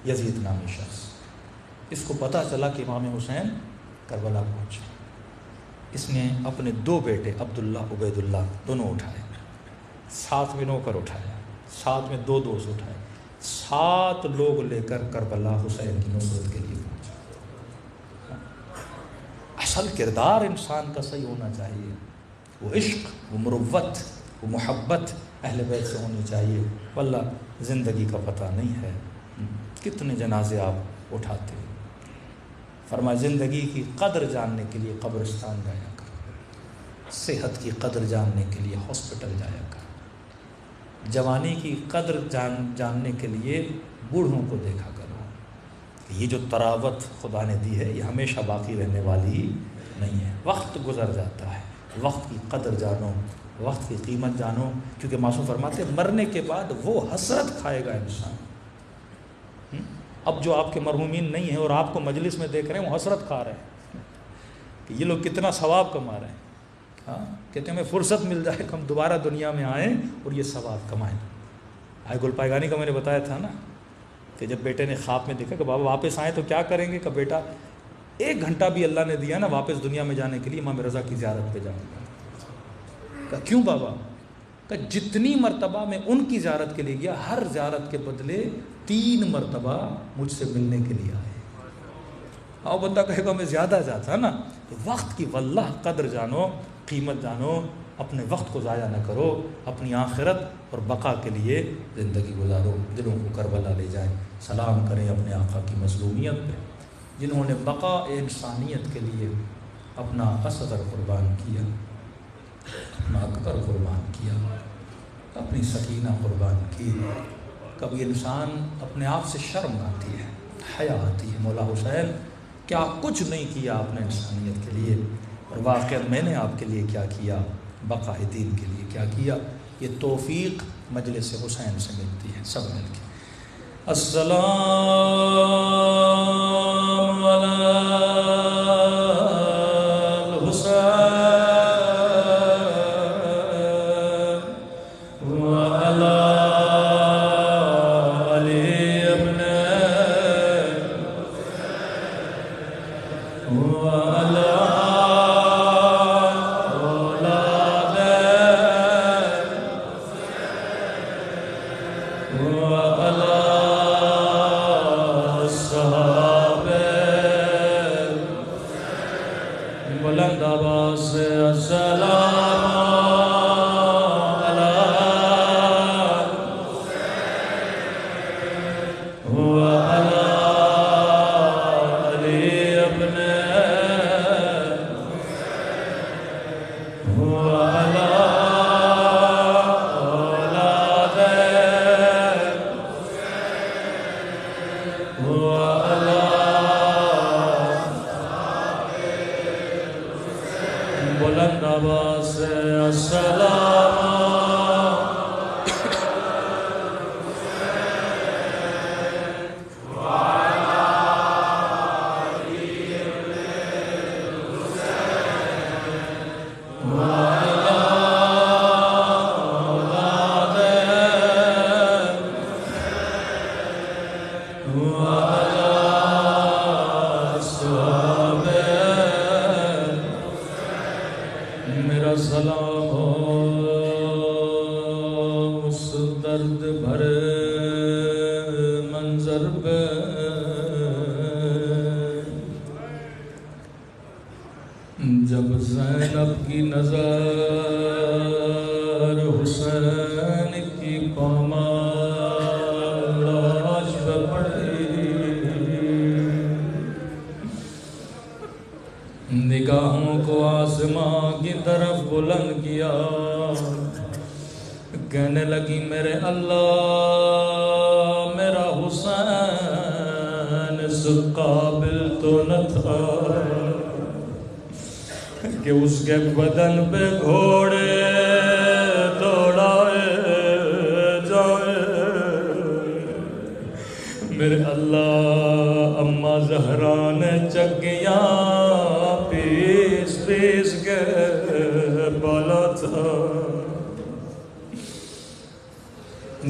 یزید نامی شخص، اس کو پتہ چلا کہ امام حسین کربلا پہنچے، اس نے اپنے 2 بیٹے عبداللہ عبید اللہ دونوں اٹھائے، ساتھ میں نوکر اٹھایا، ساتھ میں 2 دوست اٹھائے، 7 لوگ لے کر کربلا حسین کی نصرت کے لیے پہنچے۔ اصل کردار انسان کا صحیح ہونا چاہیے، وہ عشق، وہ مروت، وہ محبت اہل بیت سے ہونی چاہیے، واللہ زندگی کا پتہ نہیں ہے کتنے جنازے آپ اٹھاتے ہیں۔ فرمایا زندگی کی قدر جاننے کے لیے قبرستان جایا کر، صحت کی قدر جاننے کے لیے ہاسپٹل جایا کر، جوانی کی قدر جاننے کے لیے بوڑھوں کو دیکھا کرو۔ یہ جو تراوت خدا نے دی ہے یہ ہمیشہ باقی رہنے والی نہیں ہے، وقت گزر جاتا ہے، وقت کی قدر جانو، وقت کی قیمت جانو، کیونکہ معصوم فرماتے ہیں مرنے کے بعد وہ حسرت کھائے گا انسان۔ اب جو آپ کے مرحومین نہیں ہیں اور آپ کو مجلس میں دیکھ رہے ہیں وہ حسرت کھا رہے ہیں کہ یہ لوگ کتنا ثواب کما رہے ہیں، ہاں کہتے ہیں ہمیں فرصت مل جائے کہ ہم دوبارہ دنیا میں آئیں اور یہ ثواب کمائیں۔ گل پائگانی کا میں نے بتایا تھا نا کہ جب بیٹے نے خواب میں دیکھا کہ بابا واپس آئیں تو کیا کریں گے، کہ بیٹا 1 گھنٹہ بھی اللہ نے دیا نا واپس دنیا میں جانے کے لیے امام رضا کی زیارت پہ جاؤں گا۔ کہ کیوں بابا؟ کہ جتنی مرتبہ میں ان کی زیارت کے لیے گیا، ہر زیارت کے بدلے 3 مرتبہ مجھ سے ملنے کے لیے آئے، اور بندہ کہے گا میں زیادہ جاتا نا. تو وقت کی واللہ قدر جانو، قیمت جانو، اپنے وقت کو ضائع نہ کرو، اپنی آخرت اور بقا کے لیے زندگی گزارو. دلوں کو کربلا لے جائیں، سلام کریں اپنے آقا کی مظلومیت پہ، جنہوں نے بقا انسانیت کے لیے اپنا اصغر قربان کیا، اپنا اکبر قربان کیا، اپنی سکینہ قربان کی. کبھی انسان اپنے آپ سے شرم آتی ہے، حیا آتی ہے. مولا حسین کیا کچھ نہیں کیا آپ نے انسانیت کے لیے، اور واقعہ میں نے آپ کے لیے کیا کیا، بقا دین کے لیے کیا کیا. یہ توفیق مجلس حسین سے ملتی ہے سب مل کے. السلام علی الحسین وعلی علی ابن وعلی بلند آواز سے السلام میرا سلام ہو اس درد بھرے منظر پہ جب زینب کی نظر حسین کی پامال لاش پہ پڑی، نگاہوں کو آسمان کی طرف بلند کیا، کہنے لگی میرے اللہ میرا حسین اس قابل تو نہ تھا کہ اس کے بدن پہ گھوڑے دوڑائے جائے. میرے اللہ اماں زہرا نے چکیاں پیس پیس کے بالا تھا.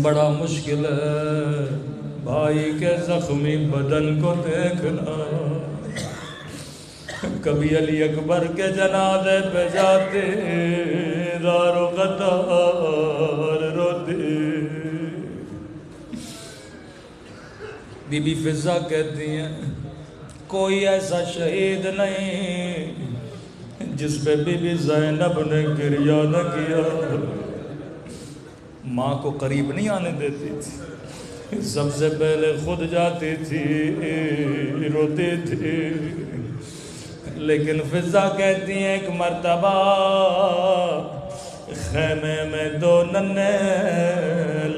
بڑا مشکل ہے بھائی کے زخمی بدن کو دیکھنا. کبھی علی اکبر کے جنازے پہ جاتے دار و قطار روتے. بی بی فضا کہتی ہیں کوئی ایسا شہید نہیں جس پہ بی بی زینب نے گریہ نہ کیا. ماں کو قریب نہیں آنے دیتی تھی، سب سے پہلے خود جاتی تھی، روتی تھی. لیکن فضا کہتی ہیں ایک مرتبہ خیمے میں دو ننھے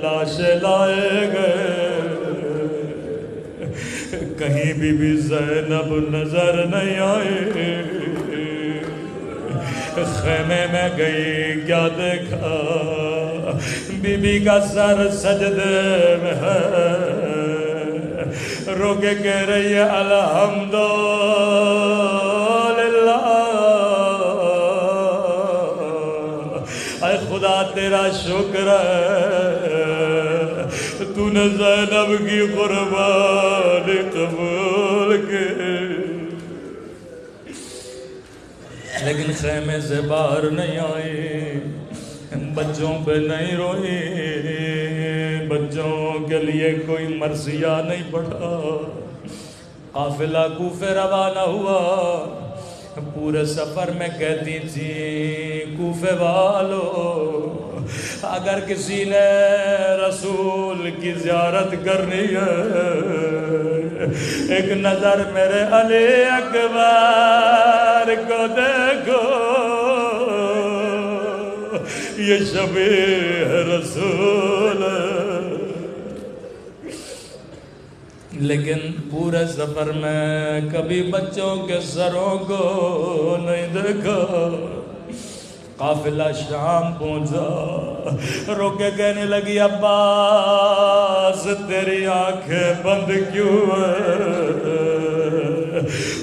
لاشیں لائے گئے، کہیں بھی زینب نظر نہیں آئی. خیمے میں گئی کیا دیکھا، بی بی کا سر سجدے میں ہے، رو کے کہہ رہی ہے الحمدللہ اے خدا تیرا شکر ہے تو نے زینب کی قربانی قبول کی. لیکن خیمے سے باہر نہیں آئی، بچوں پہ نہیں روئی، بچوں کے لیے کوئی مرثیہ نہیں پڑھا. قافلہ کوفے روانہ ہوا، پورے سفر میں کہتی تھی کوفے والو اگر کسی نے رسول کی زیارت کرنی ہے ایک نظر میرے علی اکبر کو دیکھو، یہ شبیہ رسول ہے۔ لیکن پورے سفر میں کبھی بچوں کے سروں کو نہیں دیکھا۔ قافلہ شام پہنچا، رو کے کہنے لگی عباس تیری آنکھیں بند کیوں ہے؟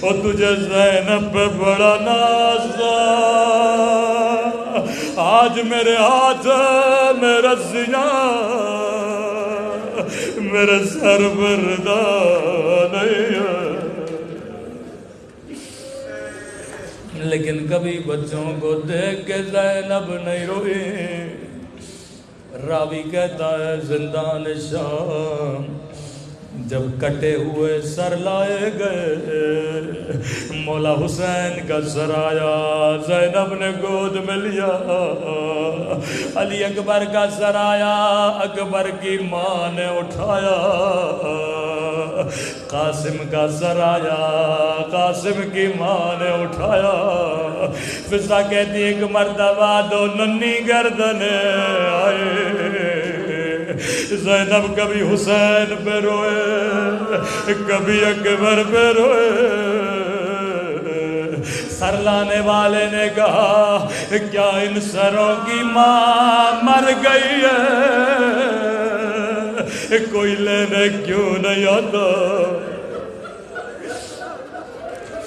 اور تجھے زینب پہ بڑا ناز تھا، آج میرے ہاتھ میرا سینہ میرے سر بردہ نہیں ہے۔ لیکن کبھی بچوں کو دیکھ کے زینب نہیں روئی۔ راوی کہتا ہے زندان شام جب کٹے ہوئے سر لائے گئے، مولا حسین کا سر آیا، زینب نے گود میں لیا۔ علی اکبر کا سر آیا، اکبر کی ماں نے اٹھایا۔ قاسم کا سر آیا، قاسم کی ماں نے اٹھایا۔ فضا کہتی ایک مرتبہ دو ننھی گردنیں آئے، زینب کبھی حسین پہ روئے کبھی اکبر پہ روئے۔ سر لانے والے نے کہا کیا ان سروں کی ماں مر گئی ہے، کوئی لینے کیوں نہیں آتا؟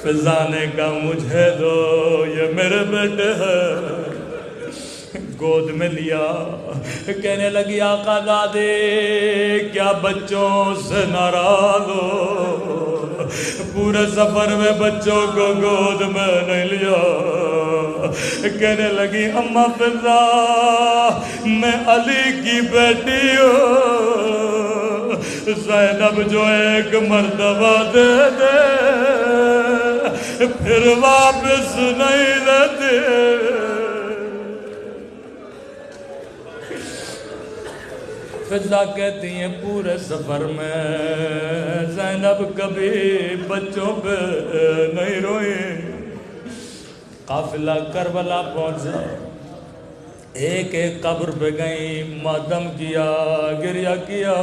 فضا نے کہا مجھے دو، یہ میرے بیٹے ہیں۔ گود میں لیا، کہنے لگی آقا دادے کیا بچوں سے ناراض ہو؟ پورے سفر میں بچوں کو گود میں نہیں لیا۔ کہنے لگی اماں فضا میں علی کی بیٹی ہوں، زینب جو ایک مرتبہ دے دے پھر واپس نہیں لیتے۔ فضا کہتی ہیں پورے سفر میں زینب کبھی بچوں پہ نہیں روئی۔ قافلہ کربلا پہنچا، ایک ایک قبر پہ گئیں، ماتم کیا، گریہ کیا،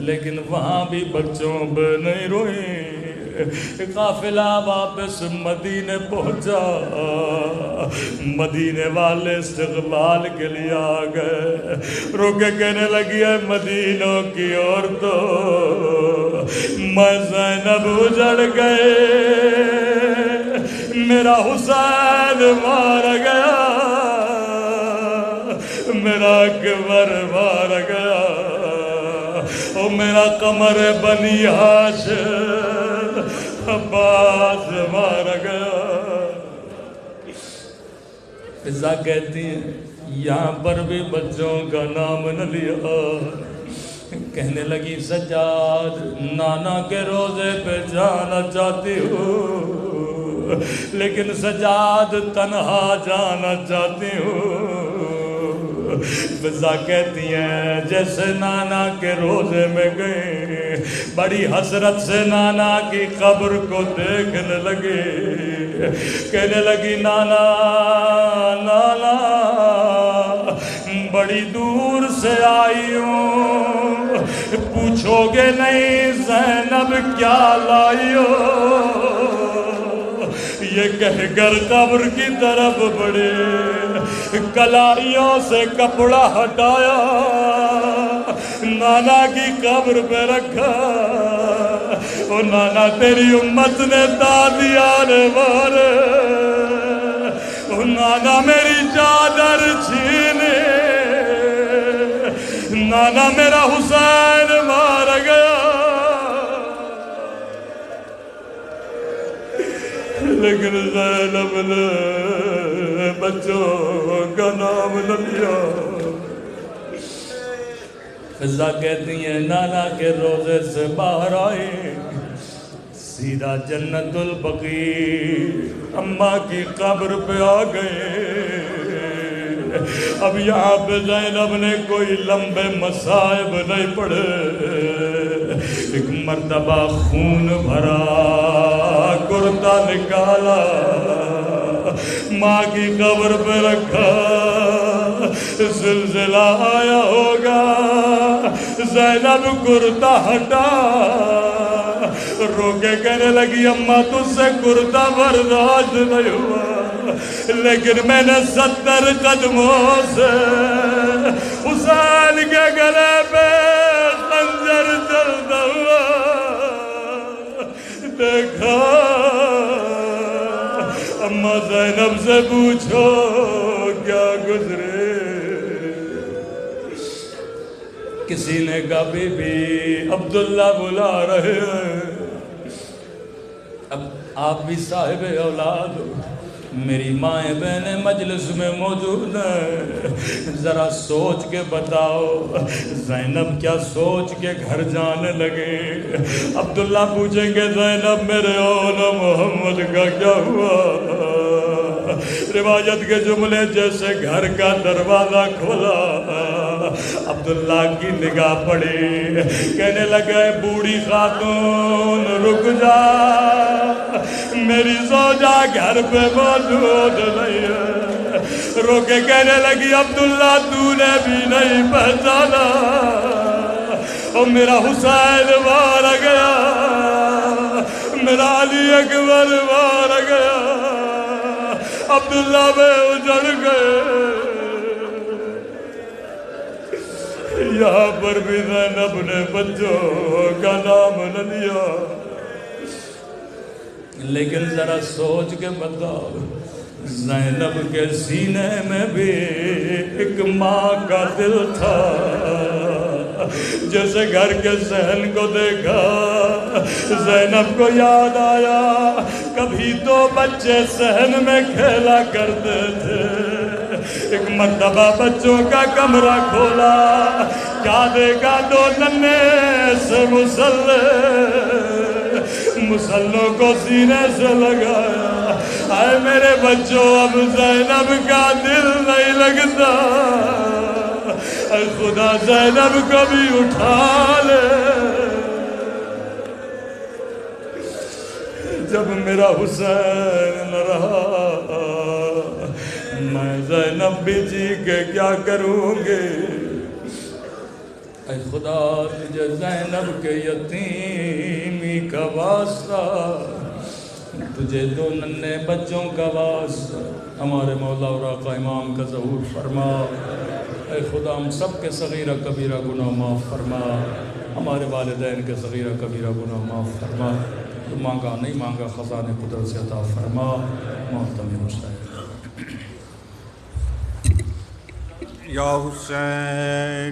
لیکن وہاں بھی بچوں پہ نہیں روئی۔ قافلہ واپس مدینے پہنچا، مدینے والے استقبال کے لیے آ گئے، رو کے کہنے لگی ہے مدینوں کی عورتوں میں زینب اجڑ گئے، میرا حسین مار گیا، میرا اکبر مار گیا، او میرا قمر بنی ہاشم عباس مار گیا۔ فضا کہتی ہے یہاں پر بھی بچوں کا نام نہ لیا۔ کہنے لگی سجاد نانا کے روزے پہ جانا چاہتی ہوں، لیکن سجاد تنہا جانا چاہتی ہوں۔ فضا کہتی ہیں جیسے نانا کے روزے میں گئے، بڑی حسرت سے نانا کی قبر کو دیکھنے لگے، کہنے لگی نانا نانا بڑی دور سے آئی ہوں، پوچھو گے نہیں زینب کیا لائی ہو؟ یہ کہہ کر قبر کی طرف بڑھے، کلائیوں سے کپڑا ہٹایا، نانا کی قبر پہ رکھا۔ او نانا تیری امت نے دادیاں مارے، او نانا میری چادر چھینے، نانا میرا حسین مار گیا۔ لیکن زینب نے بچوں کا نام نہ لیا۔ فضا کہتی ہیں نانا کے روزے سے باہر آئی، سیدھا جنت البقیع اماں کی قبر پہ آ گئے۔ اب یہاں پہ زینب نے کوئی لمبے مصائب نہیں پڑھے، ایک مرتبہ خون بھرا کرتا نکالا، ماں کی قبر پہ رکھا، زلزلہ آیا ہوگا، زینب کرتا ہٹا، رو کے کہنے لگی اماں تجھ سے کرتا برداشت نہیں ہوا، لیکن میں نے 70 قدموں سے حسین کے گلے پہ خنجر چلتا ہوا دیکھا۔ اماں زینب سے پوچھو کیا گزرے؟ کسی نے کہا بی بی عبداللہ بلا رہے ہیں۔ اب آپ بھی صاحب اولاد ہو، میری مائیں بہنیں مجلس میں موجود ہیں، ذرا سوچ کے بتاؤ زینب کیا سوچ کے گھر جانے لگے؟ عبداللہ پوچھیں گے زینب میرے اولا محمد کا کیا ہوا؟ روایت کے جملے جیسے گھر کا دروازہ کھولا، عبداللہ کی نگاہ پڑی، کہنے لگے بوڑھی خاتون رک جا، میری زوجہ گھر پہ موجود نہیں ہے۔ رو کے کہنے لگی عبداللہ تو نے بھی نہیں پہچانا، اور میرا حسین مارا گیا، میرا علی اکبر مارا گیا، عبداللہ میں اجڑ گئے۔ یہاں پر بھی زینب نے بچوں کا نام نہ لیا، لیکن ذرا سوچ کے بتاؤ زینب کے سینے میں بھی ایک ماں کا دل تھا۔ جیسے گھر کے صحن کو دیکھا زینب کو یاد آیا کبھی تو بچے صحن میں کھیلا کرتے تھے۔ ایک مرتبہ بچوں کا کمرہ کھولا، کیا دیکھا دو ننھے سے مسلوں کو سینے سے لگایا۔ اے میرے بچوں اب زینب کا دل نہیں لگتا، اے خدا زینب کو بھی اٹھا لے۔ جب میرا حسین نہ رہا میں زینب بھی جی کے کیا کروں گی؟ اے خدا تجھے زینب کے یتیمی کا واسطہ، تجھے دو ننھے بچوں کا واسطہ، ہمارے مولا اور آقا امام کا ظہور فرما۔ اے خدا ہم سب کے صغیرہ کبیرہ گناہ معاف فرما، ہمارے والدین کے صغیرہ کبیرہ گناہ معاف فرما، تو مانگا نہیں مانگا خزانے قدرت سے عطا فرما۔ محترم حسین یا حسین